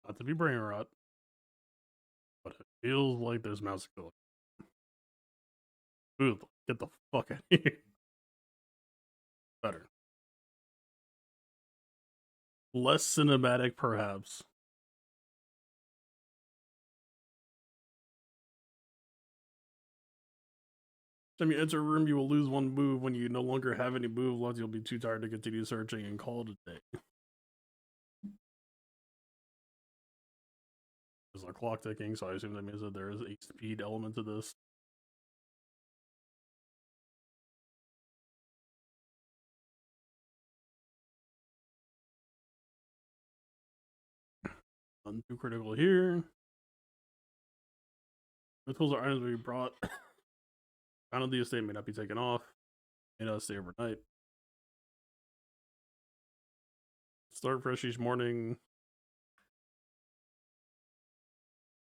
Not to be brain rot, but it feels like there's mouse ability. Ooh, get the fuck out of here. Better. Less cinematic, perhaps. Time you enter a room, you will lose one move. When you no longer have any move left, you'll be too tired to continue searching and call it a day. There's a clock ticking, so I assume that means that there is a speed element to this. Nothing too critical here. The tools or items we brought out of the estate may not be taken off. May not stay overnight. Start fresh each morning.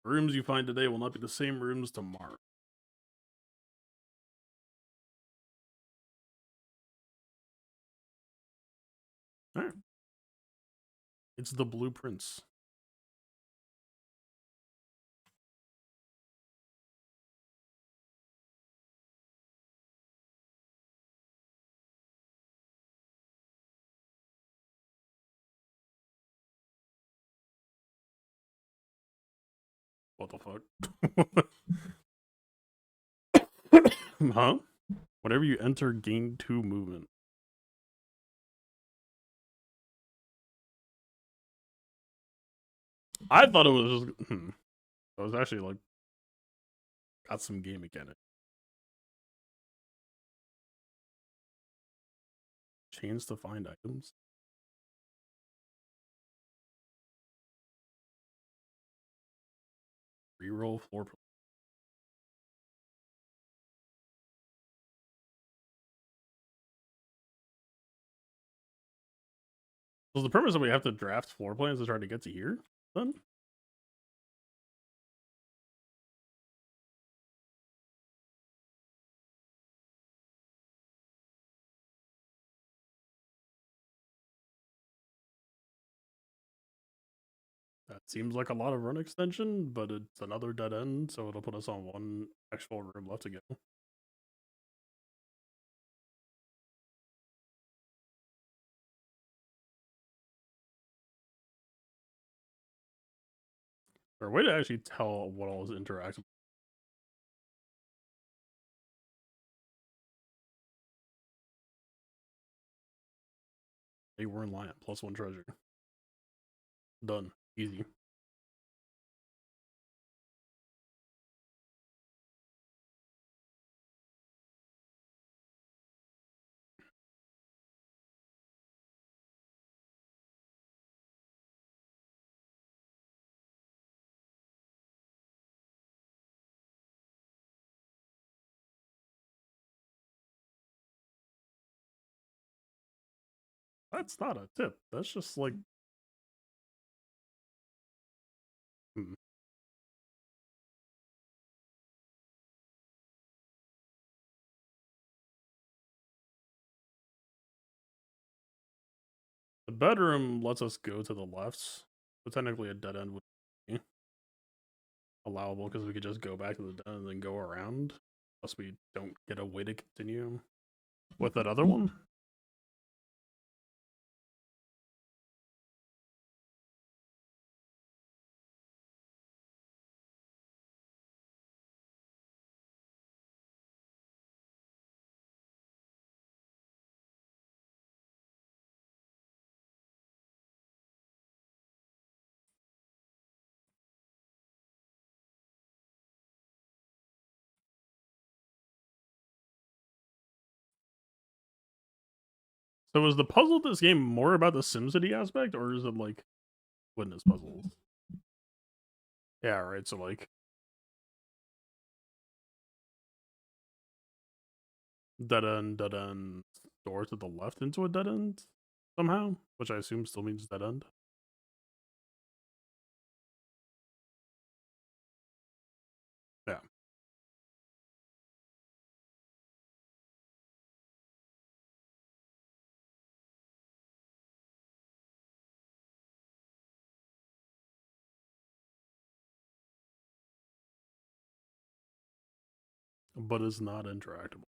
The rooms you find today will not be the same rooms tomorrow. Alright. It's the blueprints. What the fuck? Huh? Whenever you enter, gain 2 movement. I thought it was just. It was actually like. Got some game mechanic. Chains to find items. Reroll floor. So the premise that we have to draft floor plans to try to get to here, then? That seems like a lot of run extension, but it's another dead end, so it'll put us on one actual room left to go. Or a way to actually tell what all is interactive. They were in line at +1 treasure. Done. Easy. That's not a tip. That's just like. Hmm. The bedroom lets us go to the left, so technically a dead end would be allowable because we could just go back to the den and then go around. Unless we don't get a way to continue with that other one. So is the puzzle of this game more about the SimCity aspect, or is it like witness puzzles? Yeah, right. So like dead end, door to the left into a dead end somehow, which I assume still means dead end. Yeah. But it's not interactable.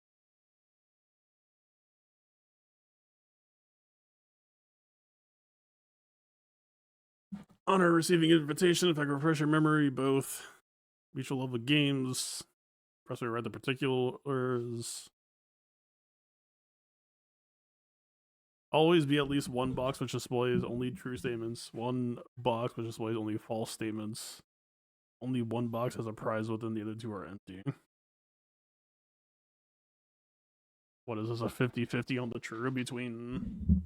Honor receiving invitation. If I can refresh your memory, both mutual love of games. Press read the particulars. Always be at least one box which displays only true statements. One box which displays only false statements. Only one box has a prize within, the other two are empty. What is this, a 50-50 on the true between...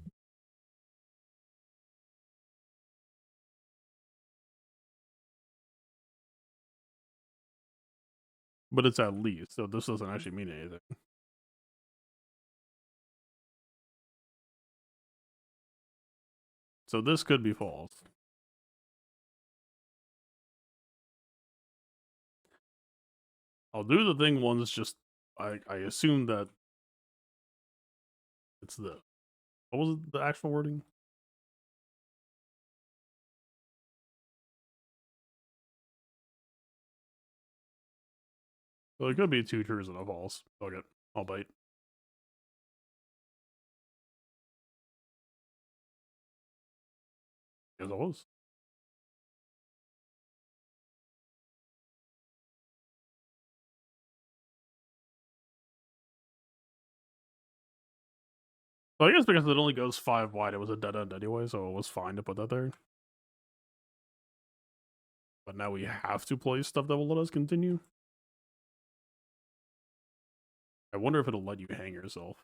But it's at least, so this doesn't actually mean anything. So this could be false. I'll do the thing once, just... I assume that it's the... What was the actual wording? So it could be two trues and a false. Fuck it. I'll bite. As it was. So I guess because it only goes 5 wide, it was a dead end anyway, so it was fine to put that there. But now we have to play stuff that will let us continue. I wonder if it'll let you hang yourself.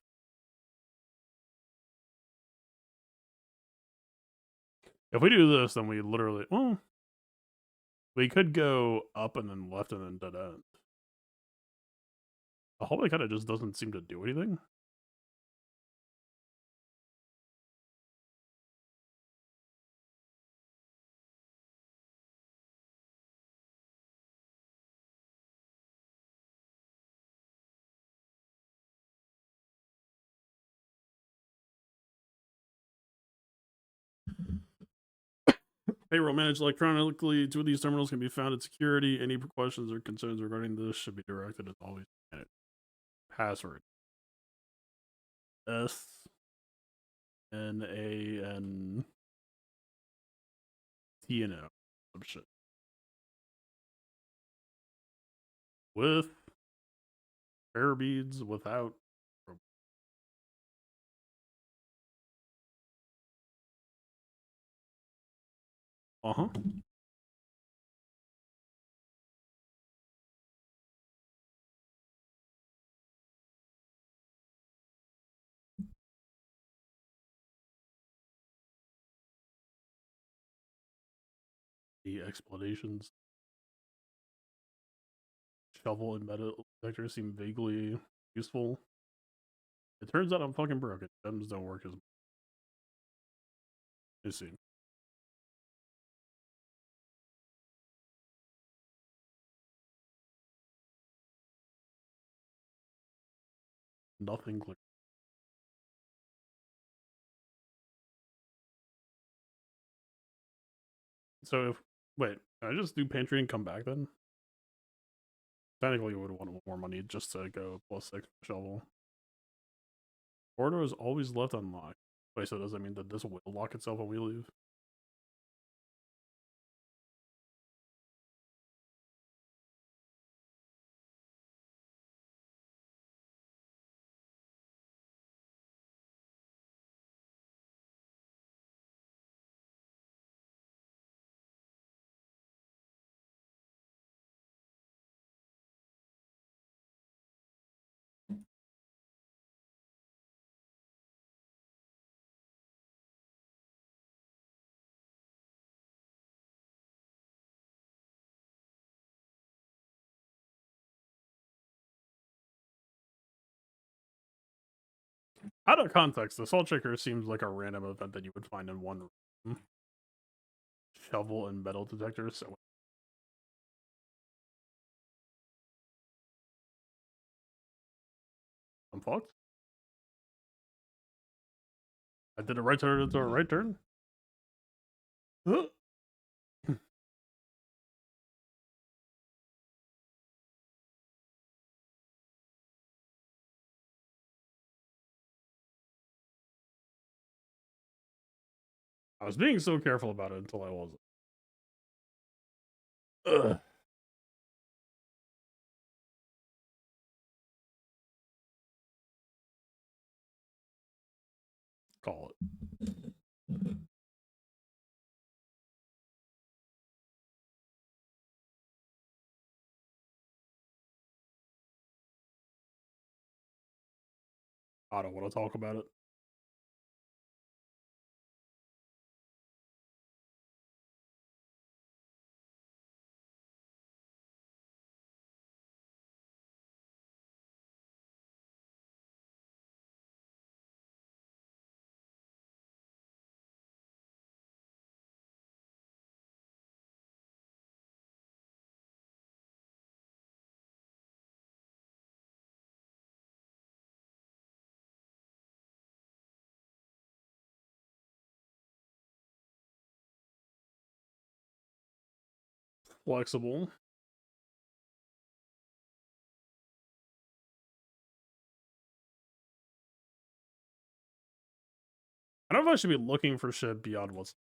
If we do this, then we literally... Well, we could go up and then left and then dead end. The hallway kind of just doesn't seem to do anything. Payroll managed electronically. 2 of these terminals can be found at security. Any questions or concerns regarding this should be directed as always. Password SNANTNO. Some shit. With prayer beads, without. Uh-huh. The explanations. Shovel and metal detectors seem vaguely useful. It turns out I'm fucking broken. Gems don't work as... I see. Nothing clear. So if... Wait, can I just do pantry and come back then? Technically, you would want more money just to go +6 shovel. Corridor is always left unlocked. Wait, so does that mean that this will lock itself when we leave? Out of context, the Salt Shaker seems like a random event that you would find in one room. Shovel and metal detectors. So I'm fucked. I did a right turn into a right turn. Huh? I was being so careful about it until I wasn't. Ugh. Call it. I don't want to talk about it. Flexible. I don't know if I should be looking for shit beyond what's.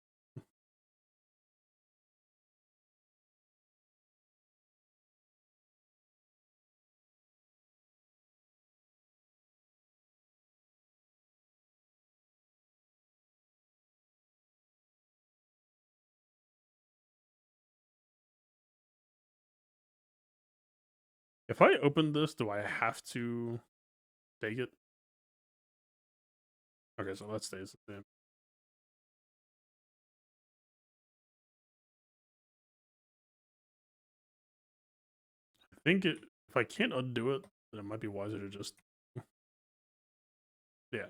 If I open this, do I have to take it? Okay, so that stays the same. I think it. If I can't undo it, then it might be wiser to just. Yeah.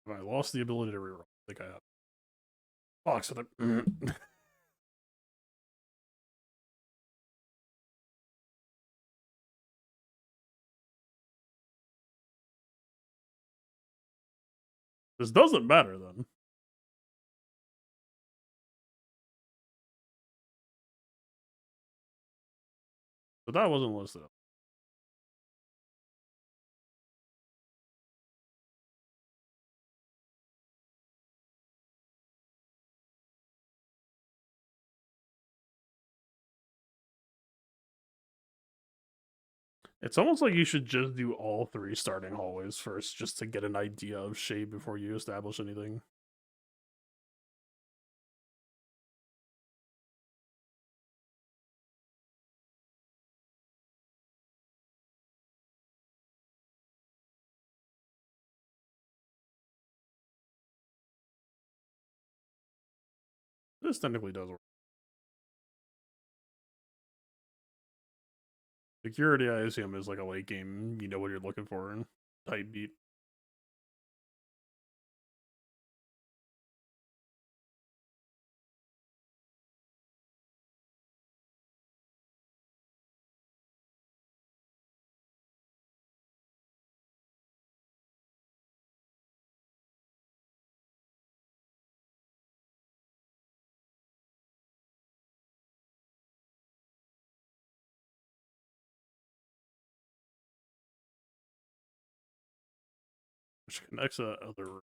If I lost the ability to reroll, I think I have. Fuck, so the. This doesn't matter then. But that wasn't listed. It's almost like you should just do all 3 starting hallways first, just to get an idea of shape before you establish anything. This technically does work. Security, I assume, is like a late game, you know what you're looking for, and tight beat. which connects to that other room.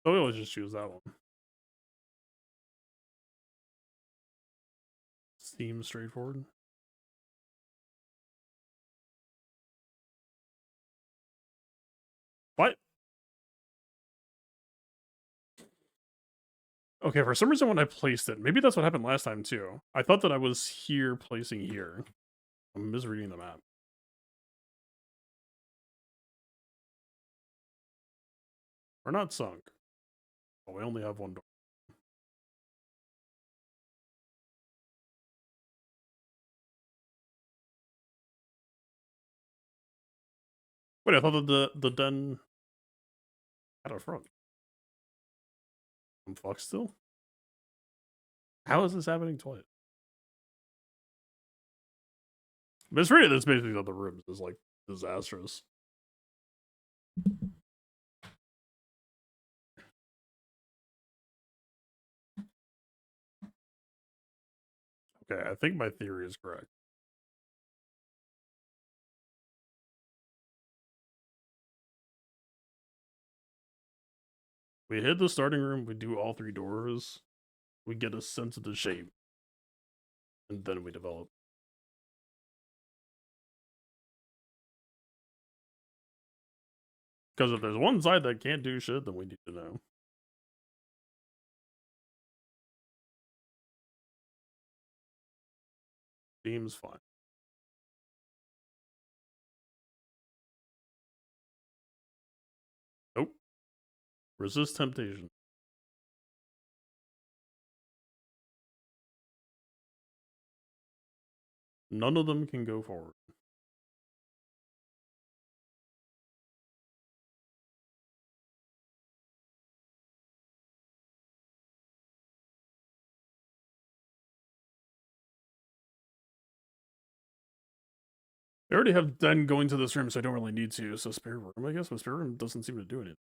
So we always just choose that one. Seems straightforward. What? Okay, for some reason when I placed it, maybe that's what happened last time too. I thought that I was here placing here. I'm misreading the map. We're not sunk. Oh, we only have one door. Wait, I thought that the den had a front. I'm fucked still? How is this happening twice? But it's really that's basically what the rooms is like disastrous. Okay, I think my theory is correct. We hit the starting room, we do all 3 doors, we get a sense of the shape, and then we develop. Because if there's one side that can't do shit, then we need to know. Seems fine. Nope. Resist temptation. None of them can go forward. I already have Den going to this room, so I don't really need to. So spare room, I guess, but spare room doesn't seem to do anything.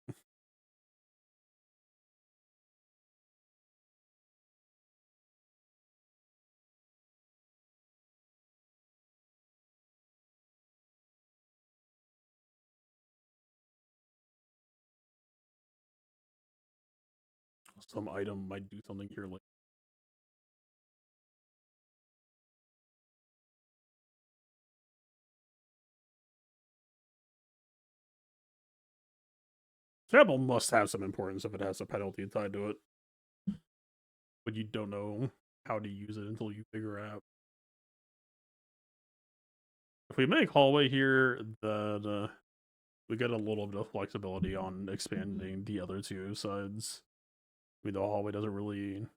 Some item might do something here later. Chapel must have some importance if it has a penalty tied to it. But you don't know how to use it until you figure out. If we make hallway here, then we get a little bit of flexibility on expanding the other 2 sides. I mean, the hallway doesn't really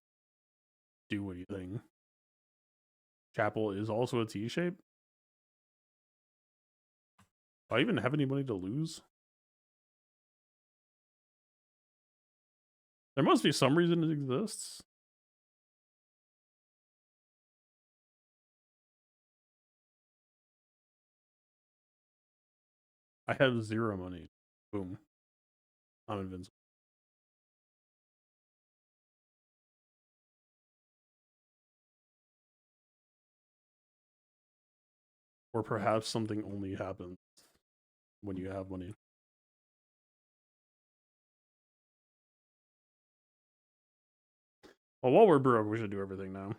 do anything. Chapel is also a T shape. Do I even have any money to lose? There must be some reason it exists. I have 0 money. Boom. I'm invincible. Or perhaps something only happens when you have money. Well, while we're broke, we should do everything now.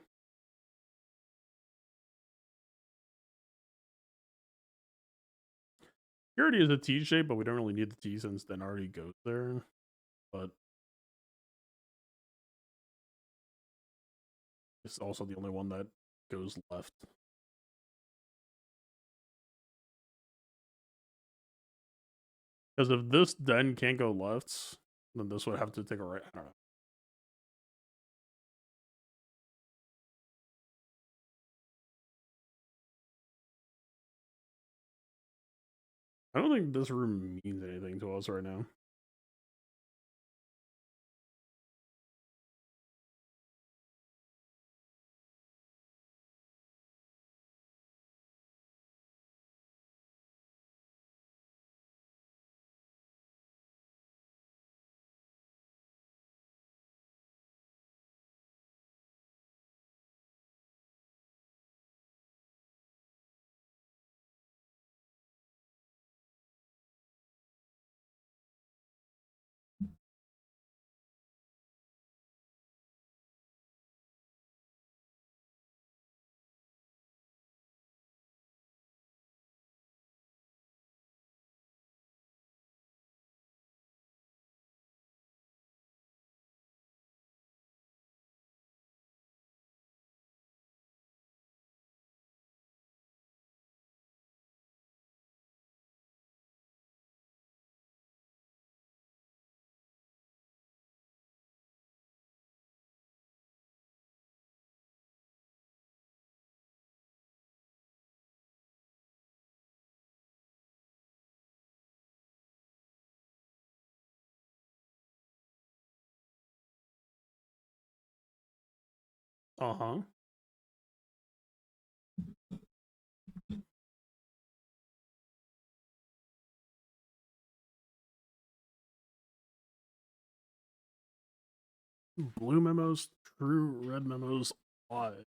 Security is a T shape, but we don't really need the T since Den already goes there. But it's also the only one that goes left. Because if this Den can't go left, then this would have to take a right. I don't know. I don't think this room means anything to us right now. Uh-huh. Blue memos, true, red memos, lies.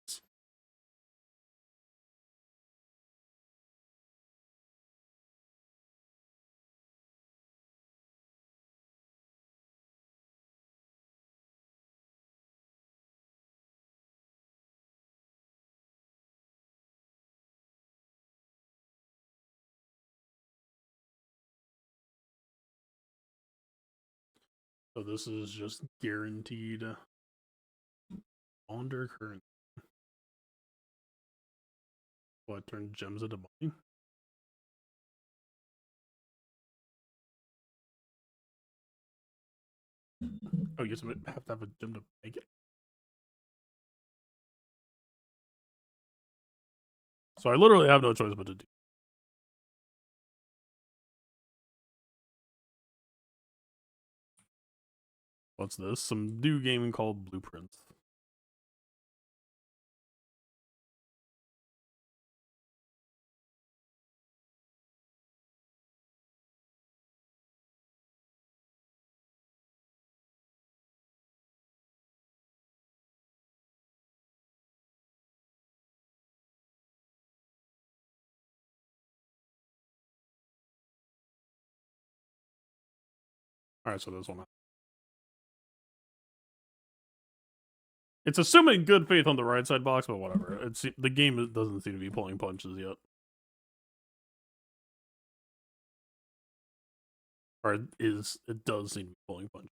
So this is just guaranteed undercurrent. What, turn gems into money? Oh, you have to have a gem to make it? So I literally have no choice but to do. What's this? Some new game called Blueprints. Alright, so this one. It's assuming good faith on the right side box, but whatever. It's the game doesn't seem to be pulling punches yet. Or it does seem to be pulling punches.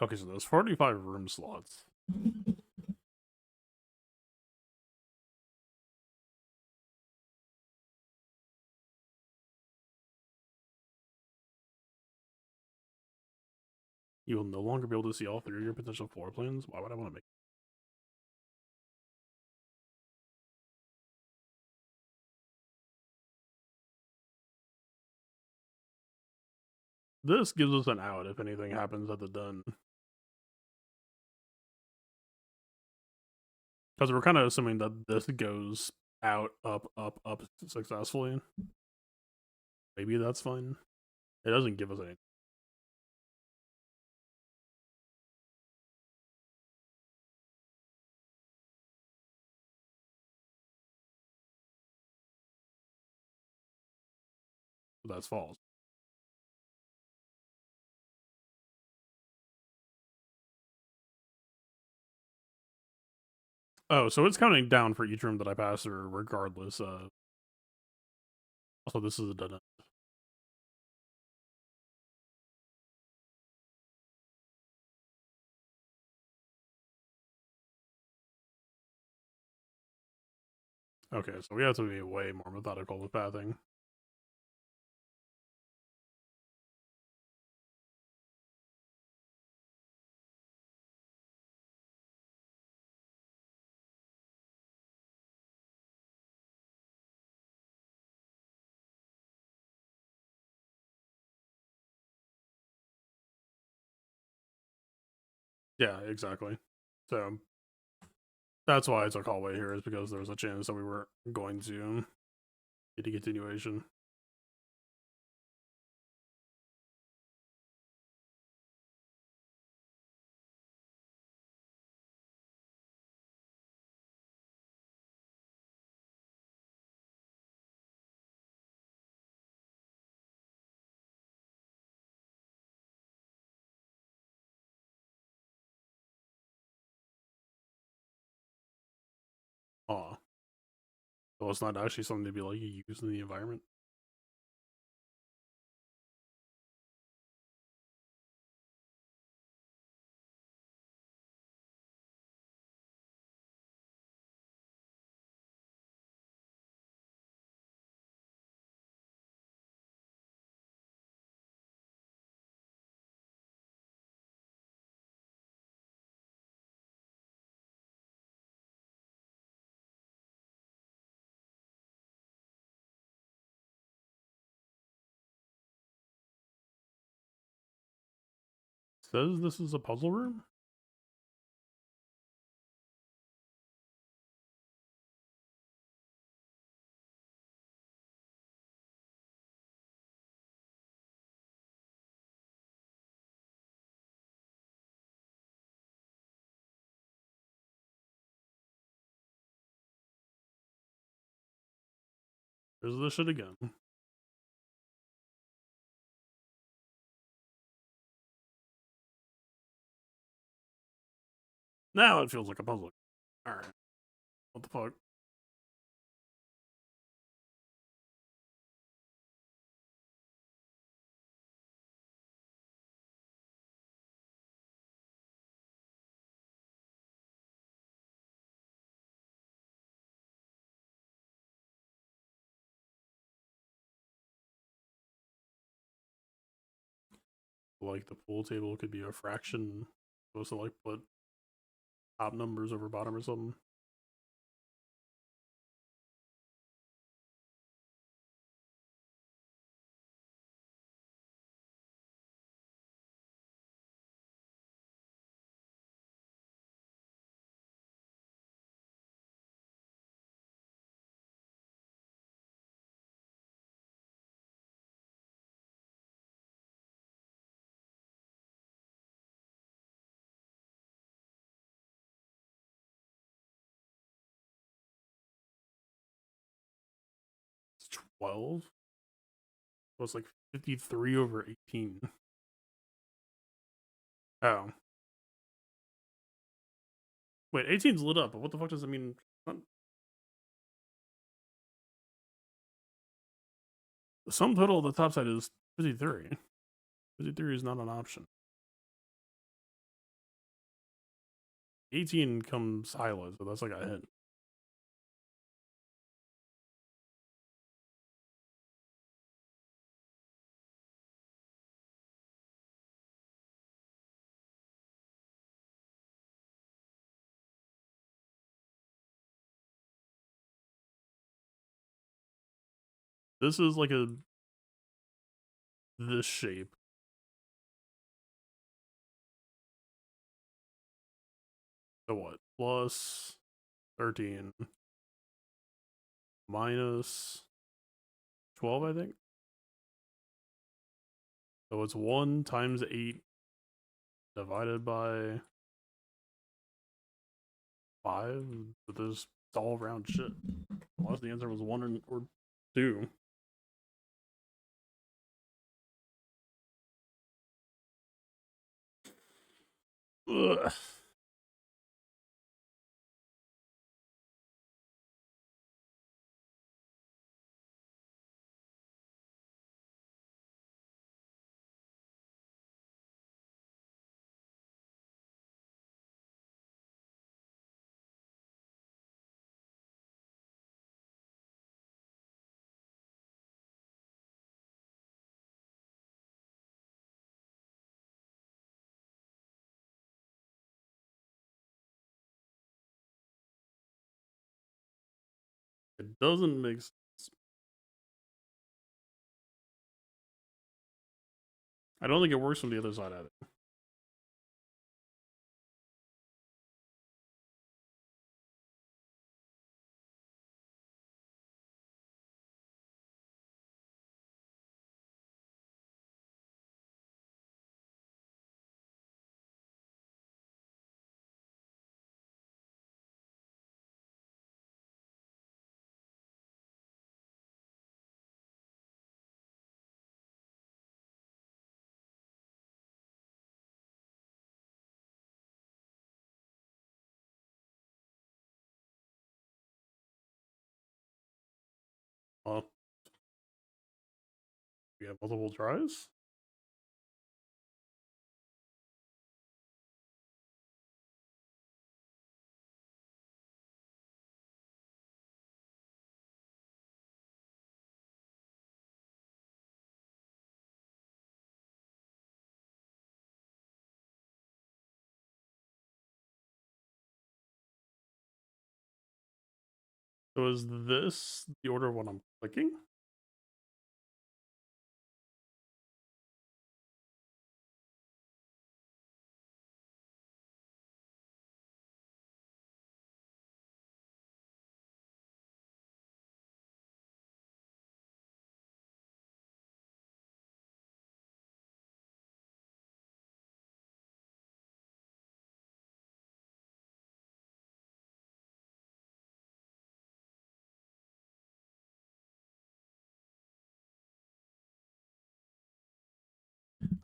Okay, so there's 45 room slots. You will no longer be able to see all 3 of your potential floor plans. Why would I want to make this? Gives us an out if anything happens at the done. Because we're kind of assuming that this goes out, up, up, up successfully. Maybe that's fine. It doesn't give us anything. That's false. Oh, so it's counting down for each room that I pass through, regardless. Also, this is a dead end. Okay, so we have to be way more methodical with pathing. Yeah, exactly. So that's why I took hallway here, is because there was a chance that we weren't going to get a continuation. Aw. So it's not actually something to be like used in the environment. Says this is a puzzle room? There's this shit again. Now it feels like a puzzle. Alright. What the fuck? Like the pool table could be a fraction. Supposed to like put top numbers over bottom or something. It's 12? So it's like 53 over 18. Oh. Wait, 18's lit up, but what the fuck does it mean? The sum total of the top side is 53. 53 is not an option. 18 comes highlight, so that's like a hint. This is like a this shape. So what? Plus 13 minus 12, I think. So it's 1 times 8 divided by 5. But this it's all around shit. Unless the answer was 1 or 2. Ugh. It doesn't make sense. I don't think it works from the other side either. Well, we have multiple tries. So is this the order of what I'm clicking?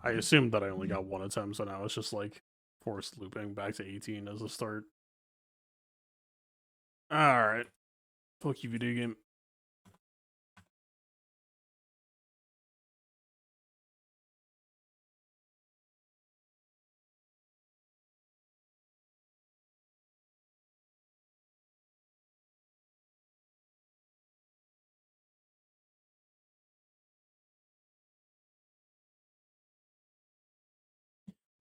I assumed that I only got one attempt, so now it's just like forced looping back to 18 as a start. Alright. Fuck you, video game.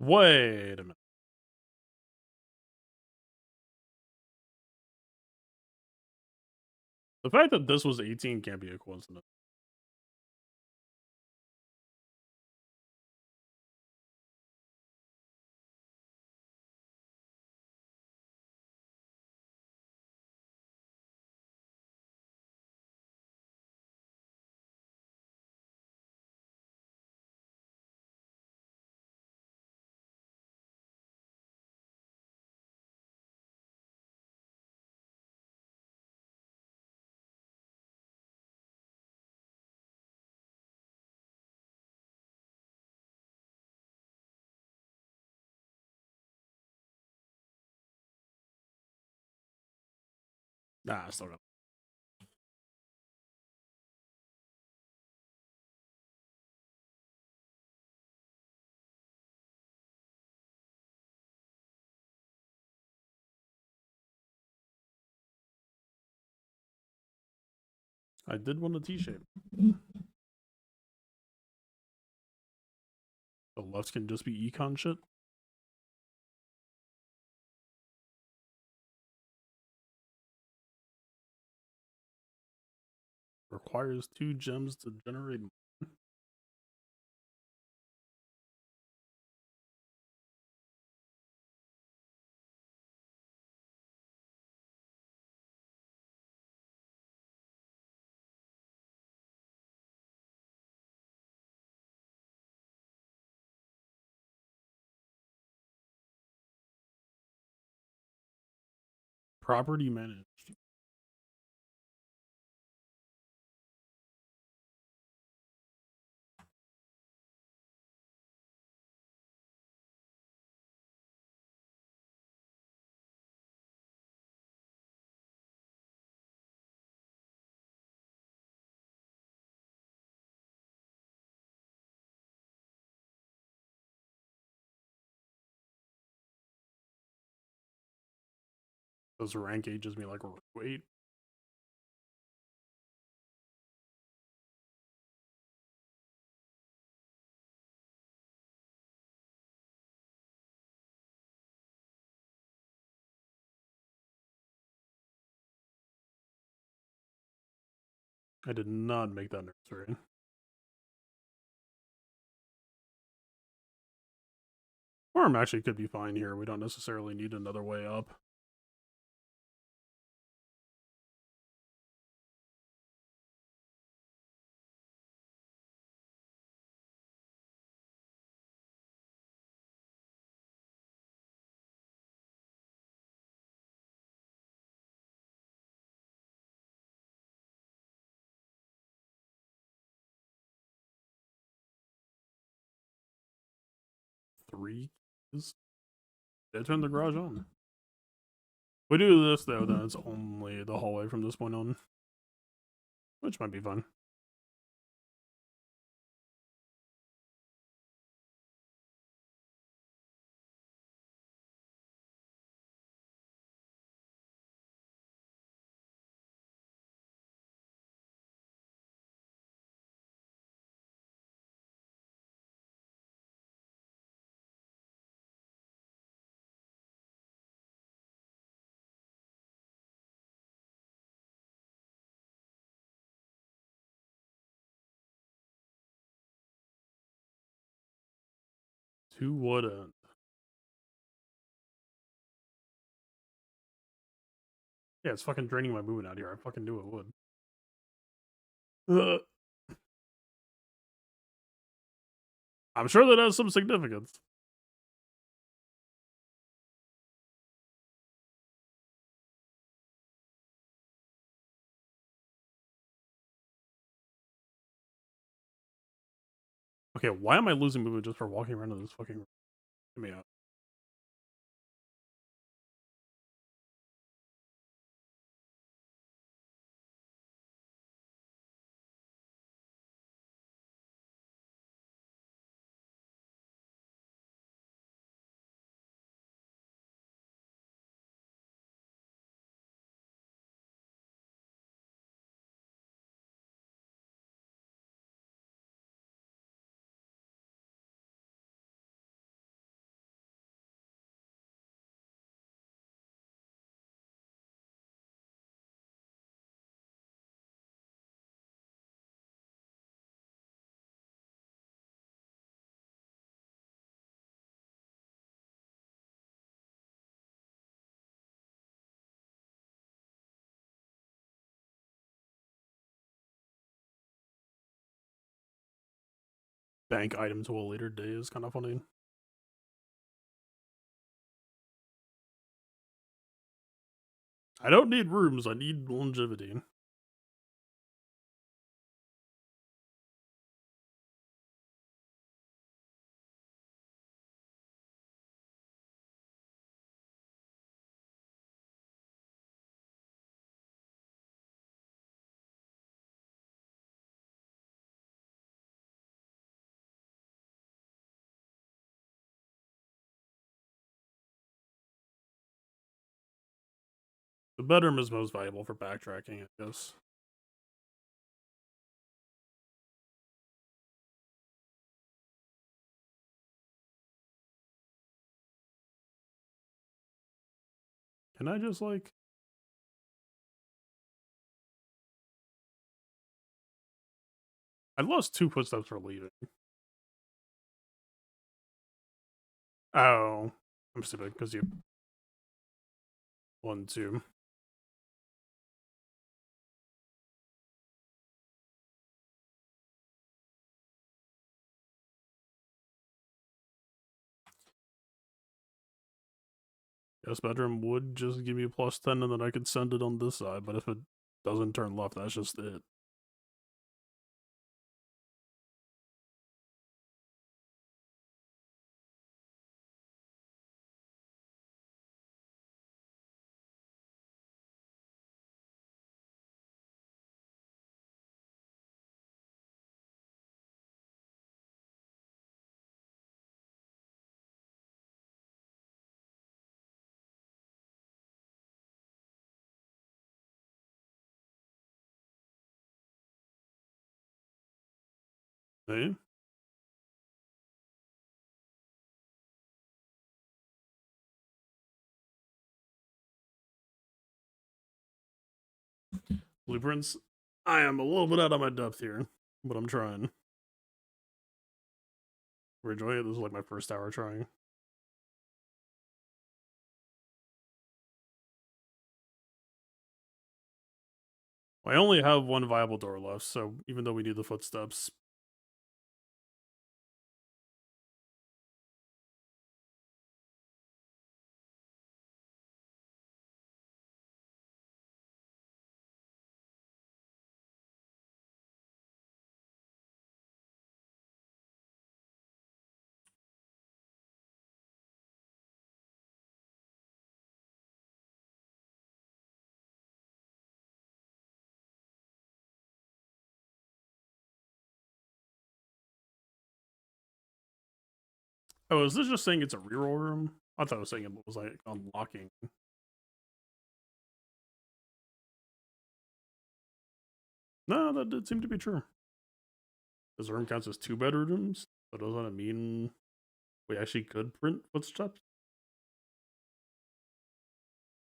Wait a minute. The fact that this was 18 can't be a coincidence. Nah, I still got. I did want a T shape. The left can just be econ shit. Requires 2 gems to generate. Property managed. Does rank ages me like wait? I did not make that nursery. Farm actually could be fine here. We don't necessarily need another way up. Three keys? Did I turn the garage on? If we do this though, then it's only the hallway from this point on. Which might be fun. To what end? Yeah, it's fucking draining my movement out here. I fucking knew it would. I'm sure that has some significance. Okay, why am I losing movement just for walking around in this fucking room? Get me out. Bank item to a later day is kind of funny. I don't need rooms, I need longevity. The bedroom is most valuable for backtracking, I guess. Can I just like... I lost 2 footsteps for leaving. Oh, I'm stupid because you... 1, 2. Yes, bedroom would just give me a +10 and then I could send it on this side, but if it doesn't turn left, that's just it. Hey? Blueprints? I am a little bit out of my depth here, but I'm trying. We're enjoying it. This is like my first hour trying. I only have one viable door left, so even though we need the footsteps. Oh, is this just saying it's a reroll room? I thought it was saying it was like unlocking. No, that did seem to be true. This room counts as 2 bedrooms, so doesn't that mean we actually could print footsteps?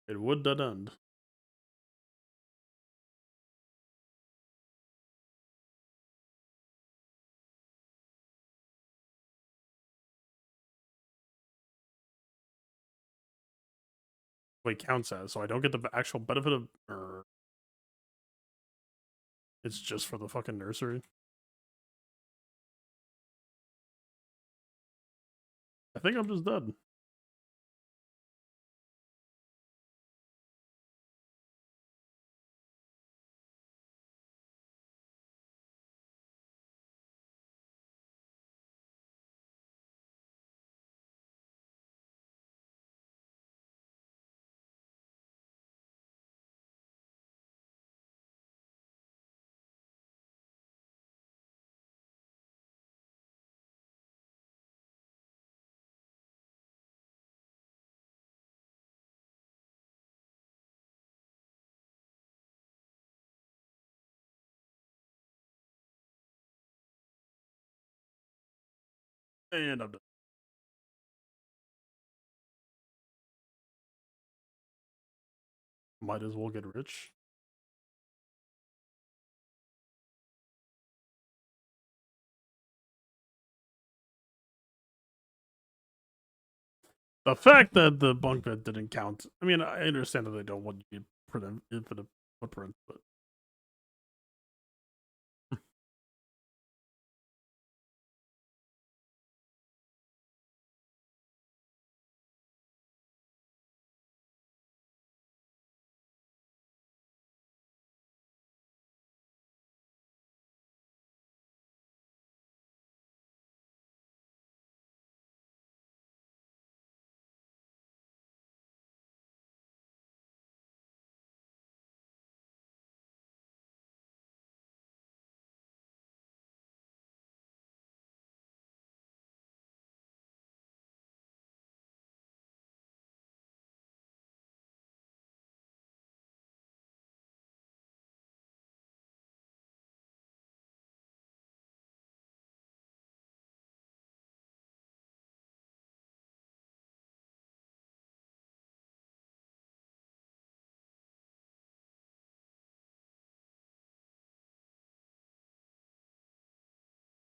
It would dead end. Wait, counts as, so I don't get the actual benefit of. It's just for the fucking nursery. I think I'm just dead. And I'm dead. Might as well get rich. The fact that the bunk bed didn't count. I mean, I understand that they don't want you to print infinite footprint, but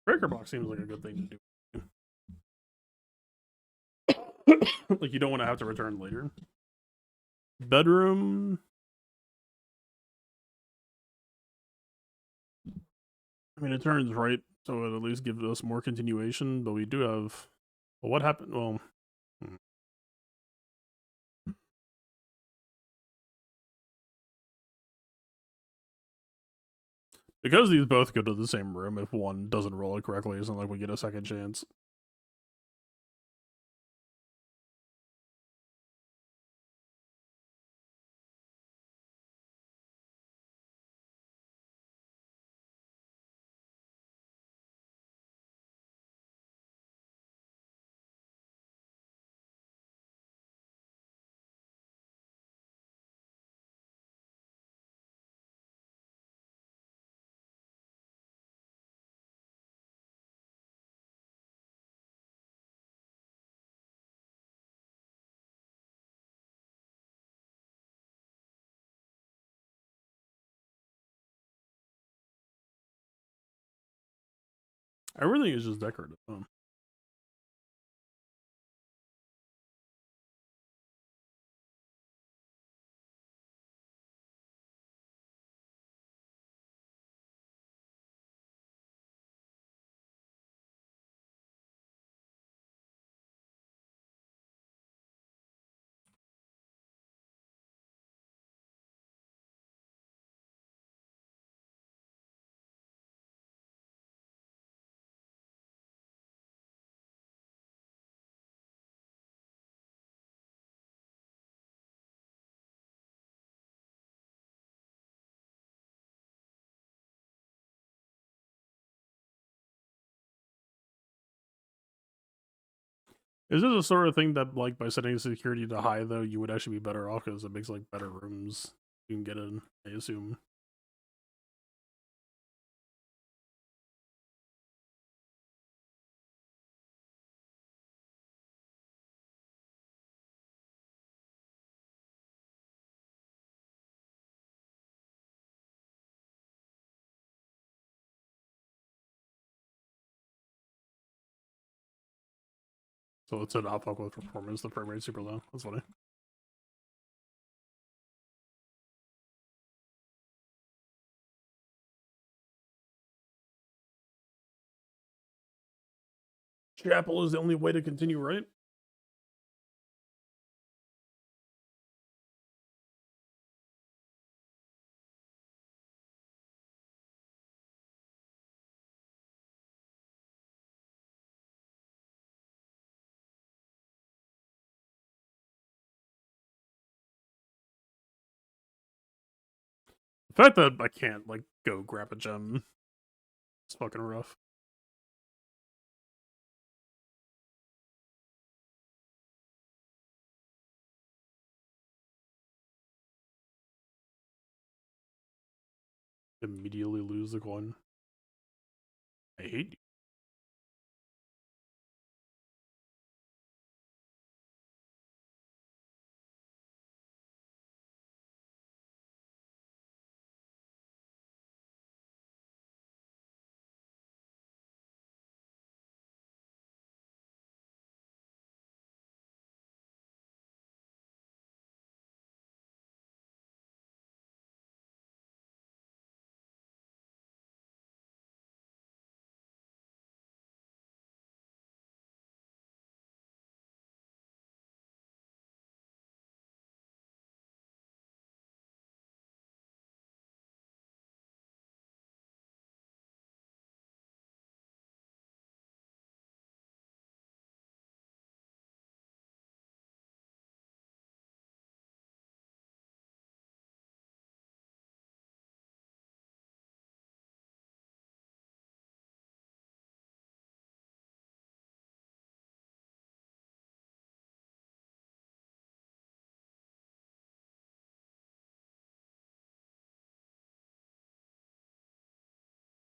breaker box seems like a good thing to do. Like you don't want to have to return later. Bedroom. I mean, it turns right, so it at least gives us more continuation. But we do have. Well, what happened? Well, because these both go to the same room, if one doesn't roll it correctly, it's not like we get a second chance. Everything is just decorative. Is this a sort of thing that, like, by setting security to high, though, you would actually be better off because it makes, like, better rooms you can get in, I assume? So it's an not fuck with performance, the frame rate's super low. That's funny. Chapel is the only way to continue, right? The fact that I can't, like, go grab a gem is fucking rough. Immediately lose the coin. I hate you.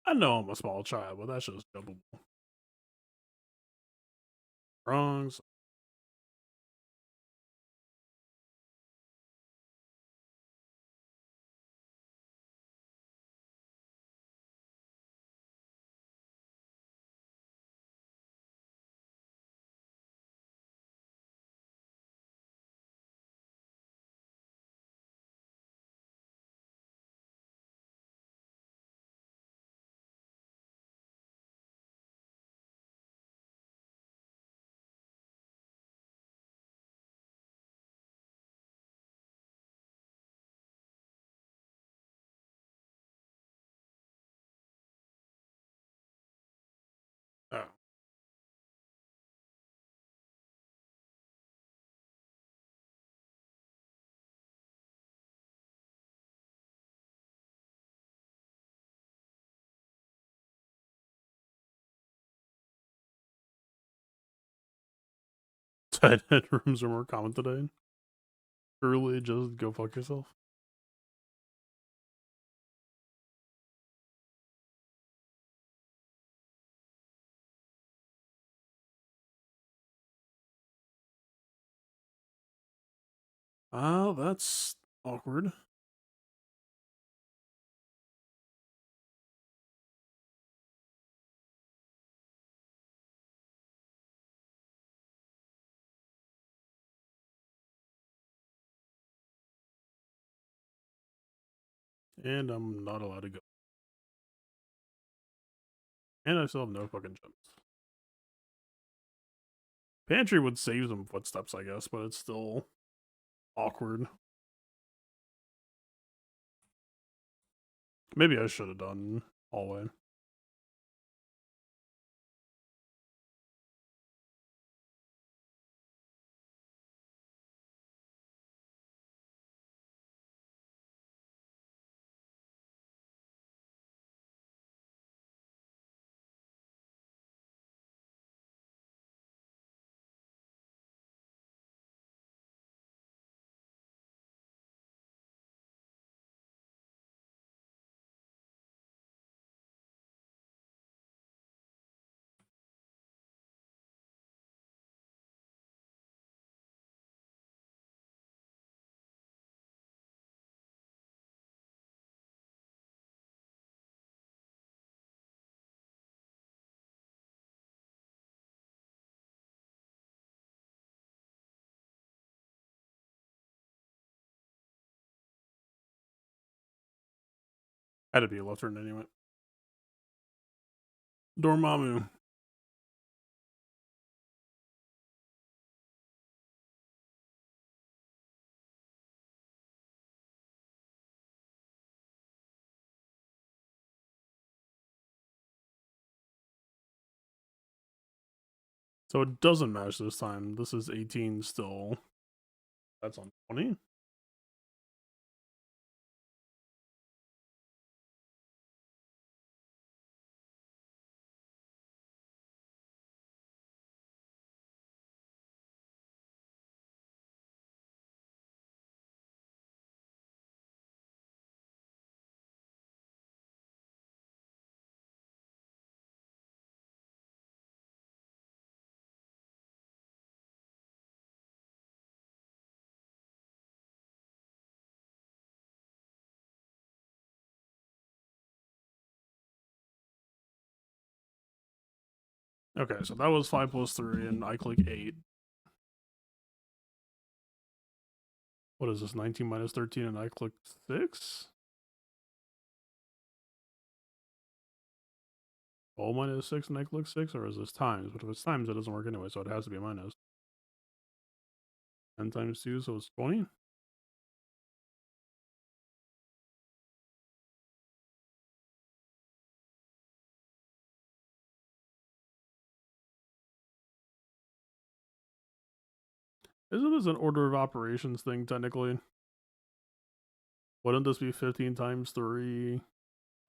I know I'm a small child, but that's just jumpable. Wrongs. Oh. Dead rooms are more common today. Truly, just go fuck yourself. Oh, that's awkward. And I'm not allowed to go. And I still have no fucking gems. Pantry would save some footsteps, I guess, but it's still awkward. Maybe I should have done hallway. Had to be a left turn anyway. Dormammu. So it doesn't match this time. This is 18 still. That's on 20. Okay, so that was 5 plus 3, and I click 8. What is this? 19 minus 13, and I click 6? 12 minus 6, and I click 6? Or is this times? But if it's times, it doesn't work anyway, so it has to be a minus. 10 times 2, so it's 20? Isn't this an order of operations thing, technically? Wouldn't this be 15 times 3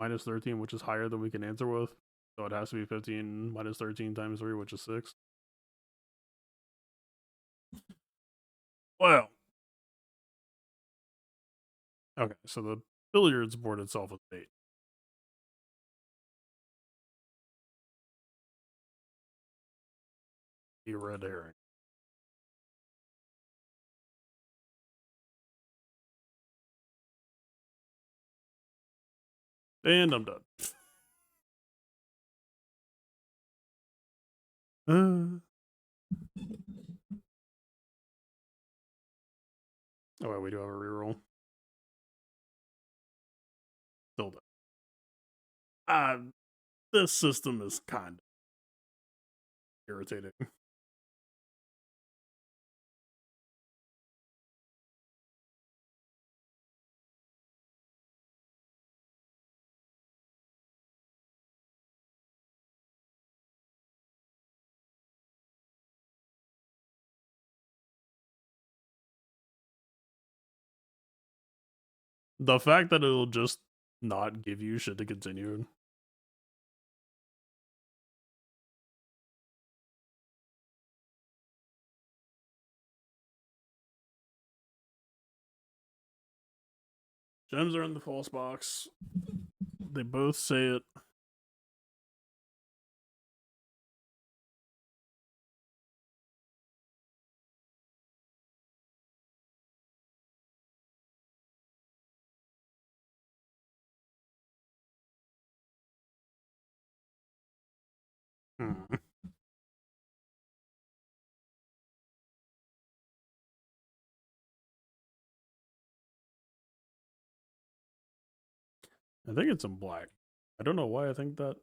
minus 13, which is higher than we can answer with? So it has to be 15 minus 13 times 3, which is 6. Well. Okay, so the billiards board itself is 8. The red herring. And I'm done. Oh, wait, we do have a reroll. Still done. This system is kind of irritating. The fact that it'll just not give you shit to continue. Gems are in the false box. They both say it. Hmm. I think it's in black. I don't know why I think that.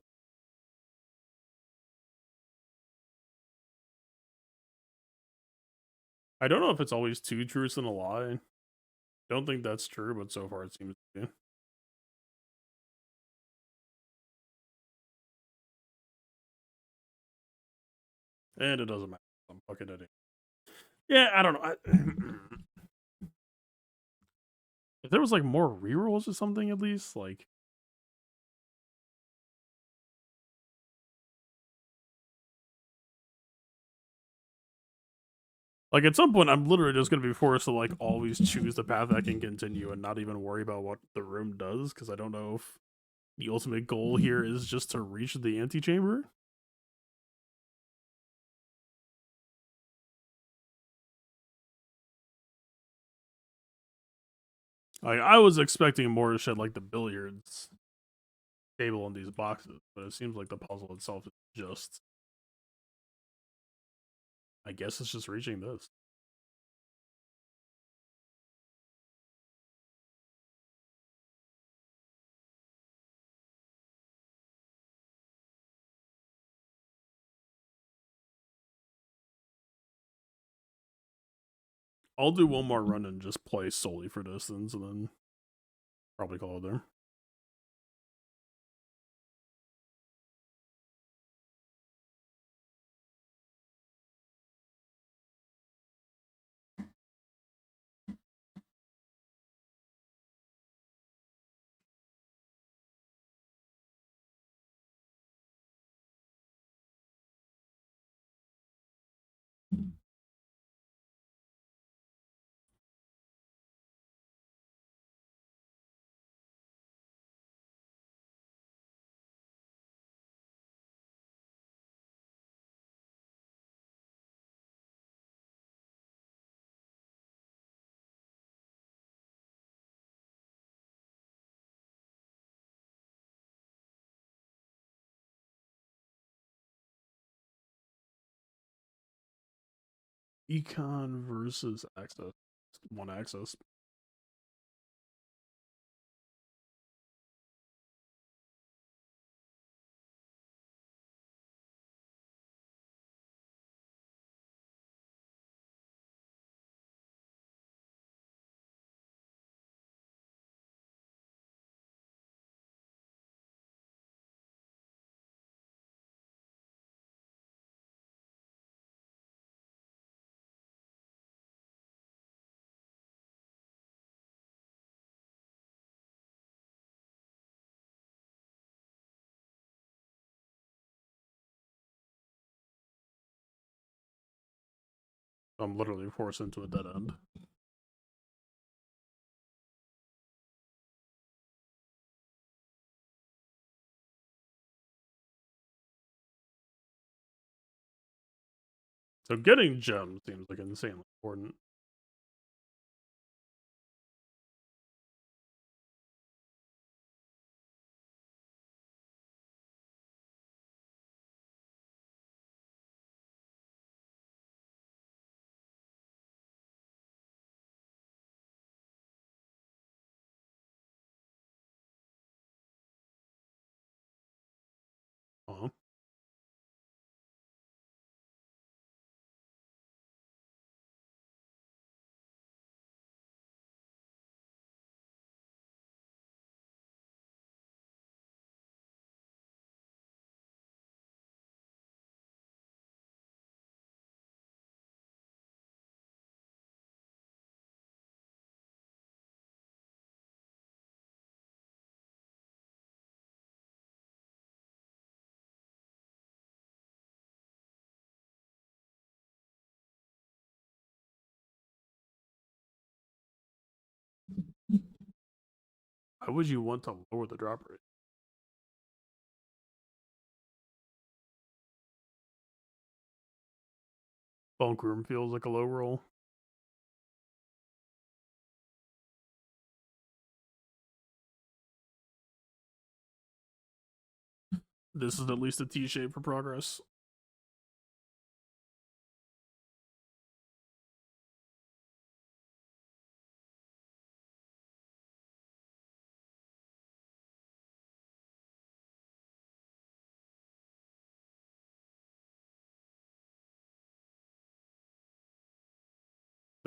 I don't know if it's always two truths and a lie. Don't think that's true, but so far it seems to be. And it doesn't matter. I'm fucking idiot. Yeah, I don't know. If there was like more rerolls or something, at least like at some point, I'm literally just gonna be forced to like always choose the path I can continue and not even worry about what the room does because I don't know if the ultimate goal here is just to reach the antechamber. Like I was expecting more shit like the billiards table in these boxes, but it seems like the puzzle itself is just. I guess it's just reaching this. I'll do one more run and just play solely for distance, and then probably call it there. Econ versus access. One access. I'm literally forced into a dead end. So getting gems seems like insanely important. Uh-huh. Why would you want to lower the drop rate? Bunk room feels like a low roll. This is at least a T shape for progress.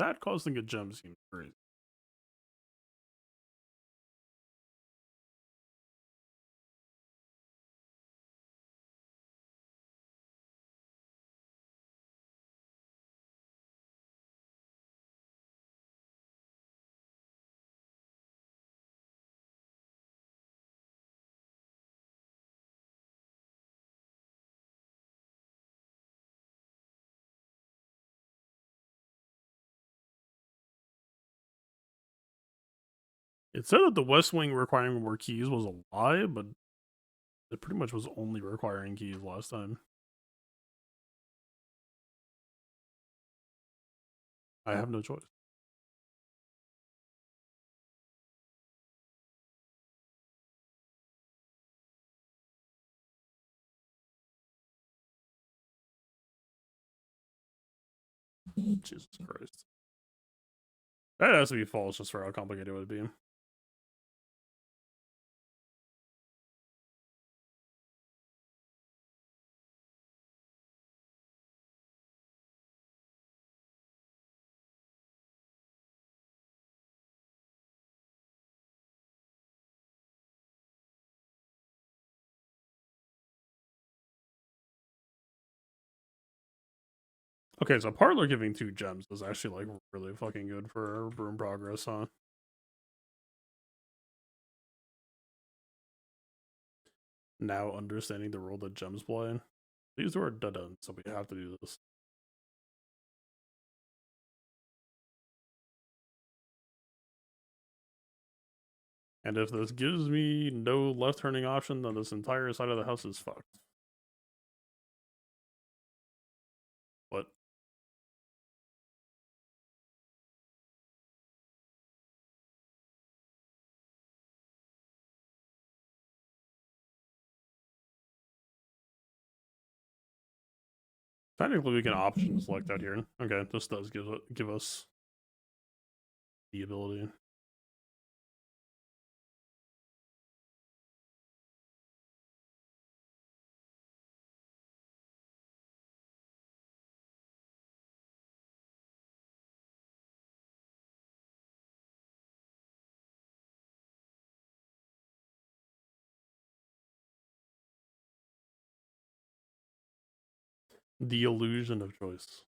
That costing a gem seems crazy. It said that the West Wing requiring more keys was a lie, but it pretty much was only requiring keys last time. I have no choice. Jesus Christ. That has to be false just for how complicated it would be. Okay, so Parlor giving 2 gems is actually like really fucking good for room progress, huh? Now understanding the role that gems play. These are dead ends, so we have to do this. And if this gives me no left turning option, then this entire side of the house is fucked. What? Technically, we can option select out here. Okay, this does give us the ability. The illusion of choice.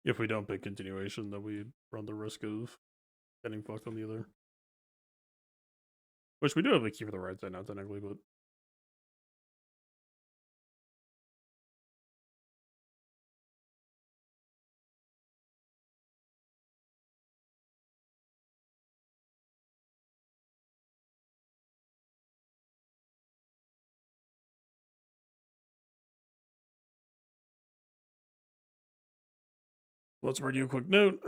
If we don't pick continuation, then we run the risk of getting fucked on the other. Which we do have a key for the right side now, technically, but let's read you a quick note.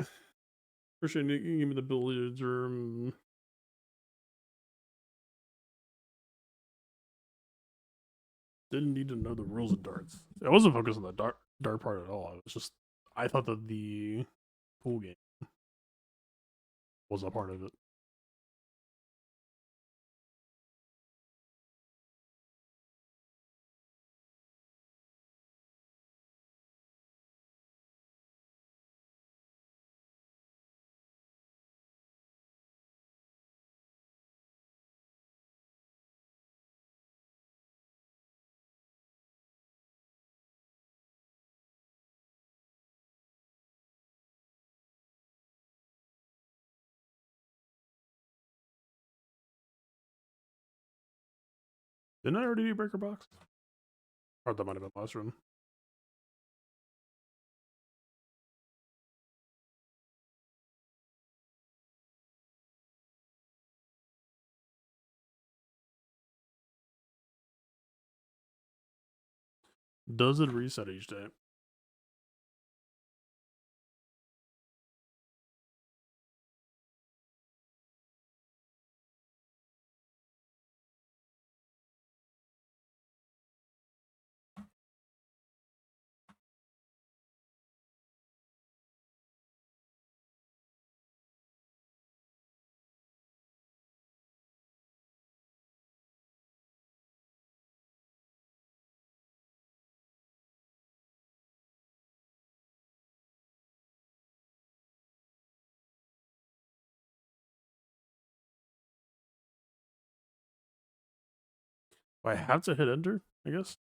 Appreciate you giving me the ability to didn't need to know the rules of darts. I wasn't focused on the dart part at all. It was just I thought that the pool game was a part of it. Didn't I already do breaker box? Or that might have been last room. Does it reset each day? Do I have to hit enter, I guess?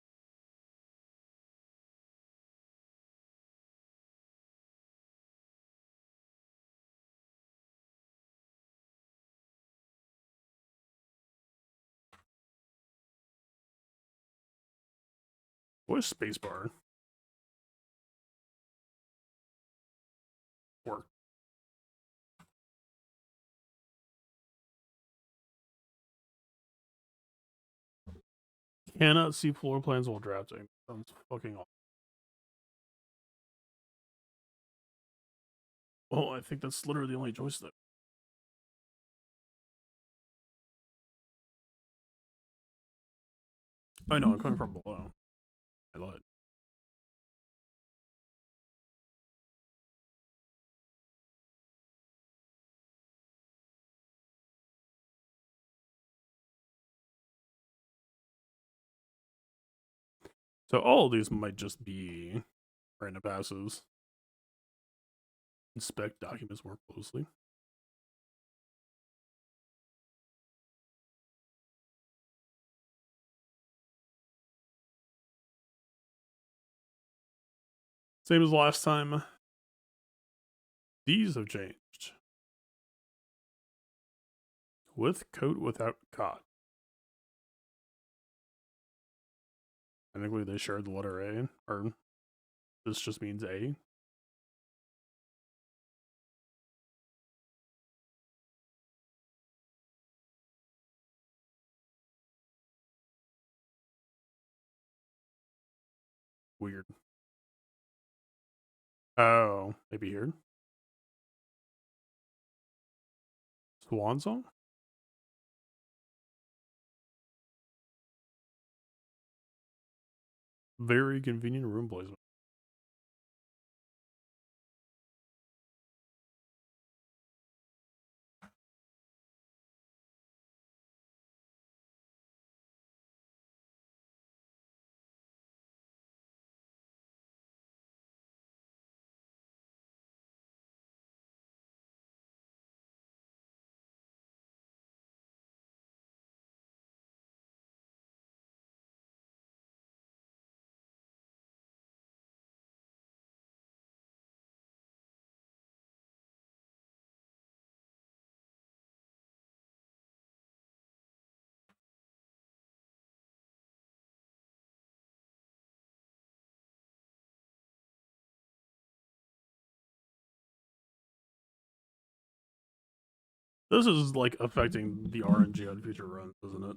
What is spacebar? Work. Cannot see floor plans while drafting. Sounds fucking awful. Oh, I think that's literally the only choice there. I know, I'm coming from below. I lied. So all of these might just be random passes. Inspect documents more closely. Same as last time. These have changed. With coat, without cot. I think they shared the letter A, or this just means A. Weird. Oh, maybe here. Swan song? Very convenient room placement. This is like affecting the RNG on future runs, isn't it?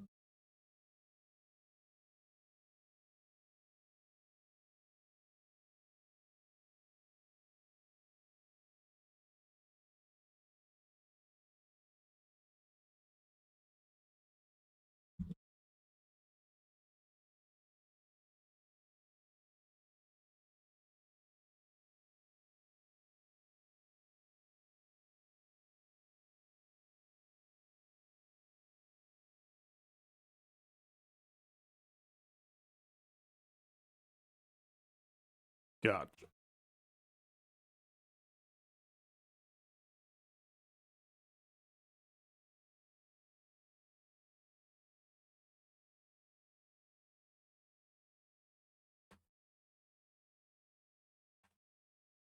Gotcha.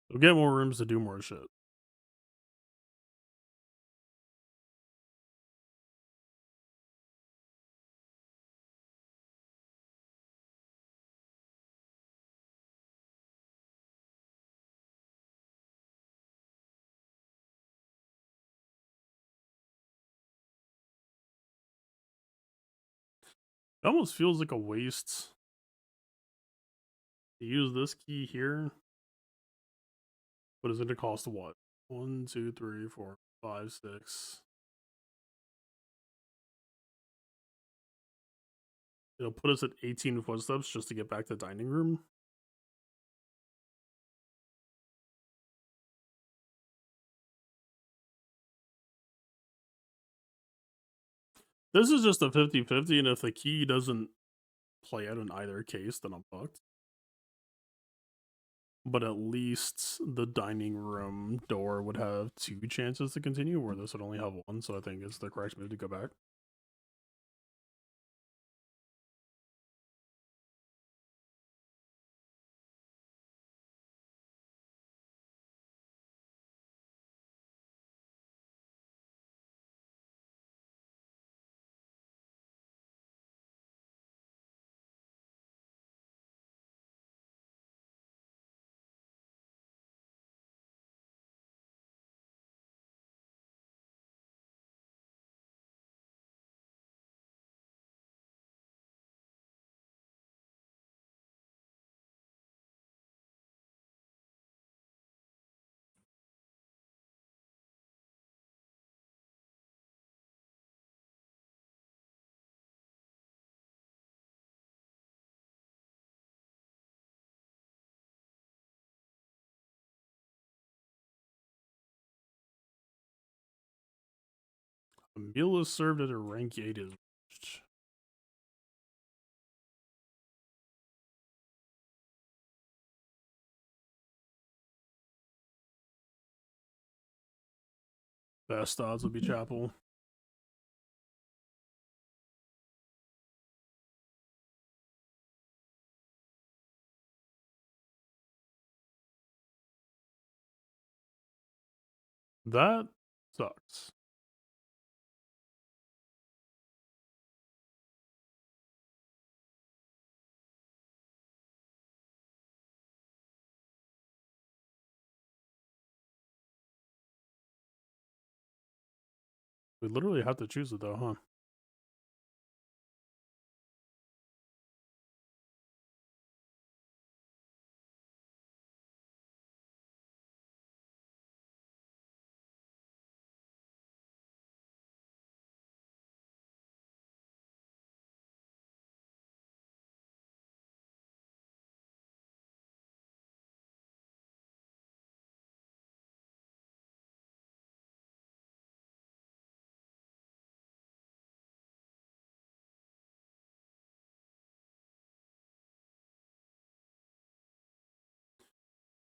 We'll get more rooms to do more shit. It almost feels like a waste use this key here, but it's going to cost what? 1, 2, 3, 4, 5, 6. It'll put us at 18 footsteps just to get back to the dining room. This is just a 50-50, and if the key doesn't play out in either case, then I'm fucked. But at least the dining room door would have 2 chances to continue, where this would only have 1, so I think it's the correct move to go back. A meal is served at a rank 8 is reached. Best odds would be Chapel. That sucks. We literally have to choose it though, huh?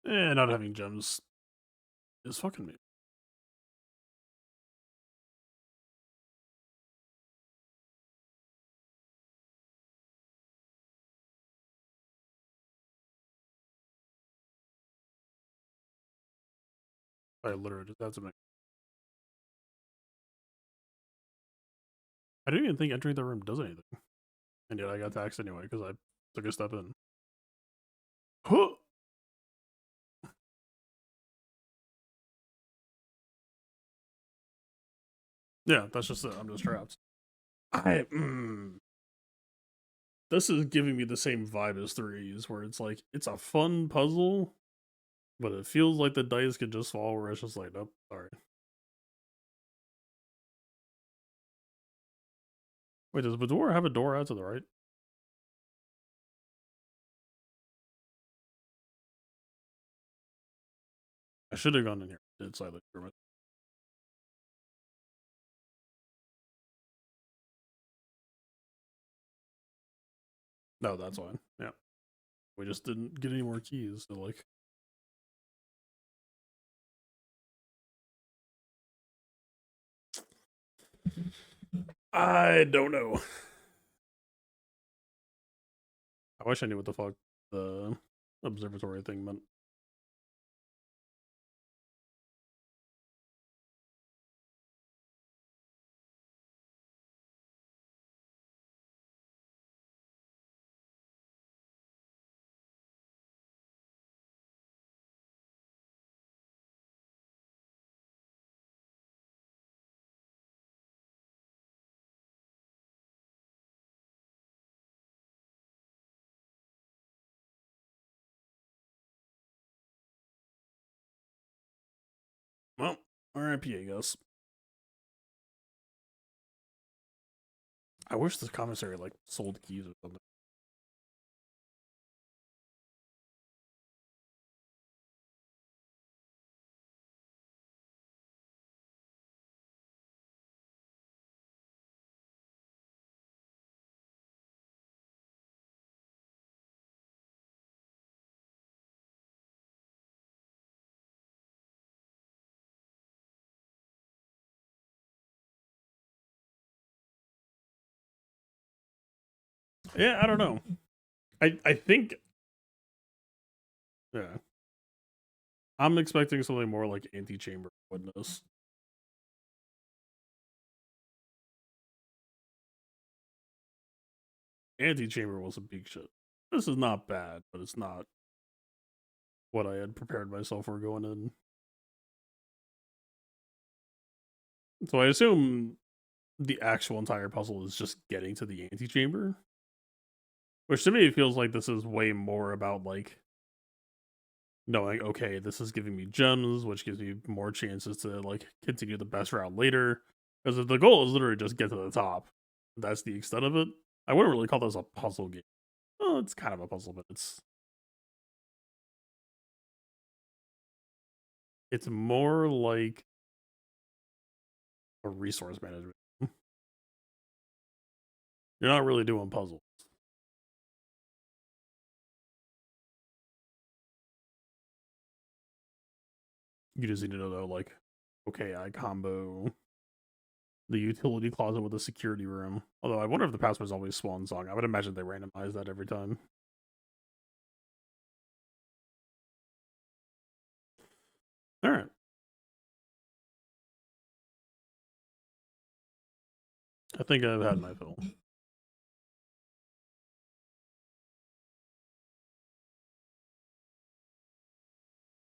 Not having gems is fucking me. I literally just had to make. I didn't even think entering the room does anything. And yet I got taxed anyway because I took a step in. Huh! Yeah, that's just it. I'm just trapped. This is giving me the same vibe as threes, where it's like, it's a fun puzzle, but it feels like the dice could just fall where it's just like, nope, sorry. Wait, does Bador have a door out to the right? I should have gone in here. Did silent experiment. No, that's fine. Yeah. We just didn't get any more keys, so like. I don't know. I wish I knew what the fuck the observatory thing meant. RIP, I guess. I wish this commissary like sold keys or something. Yeah, I don't know. I think yeah. I'm expecting something more like Antechamber Witness. Antechamber was a big shit. This is not bad, but it's not what I had prepared myself for going in. So I assume the actual entire puzzle is just getting to the antechamber. Which to me feels like this is way more about like knowing, okay, this is giving me gems, which gives me more chances to like continue the best route later. Because if the goal is literally just get to the top, that's the extent of it. I wouldn't really call this a puzzle game. Well, it's kind of a puzzle, but it's more like a resource management. You're not really doing puzzles. You just need to know like, okay, I combo the utility closet with the security room. Although I wonder if the password is always Swan Song. I would imagine they randomize that every time. All right. I think I've had my fill.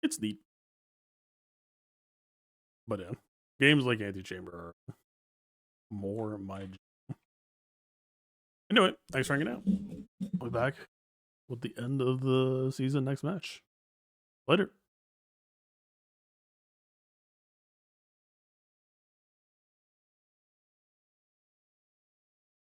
It's neat. But yeah, games like Antechamber are more my. Anyway, thanks for hanging out. I'll be back with the end of the season next match. Later.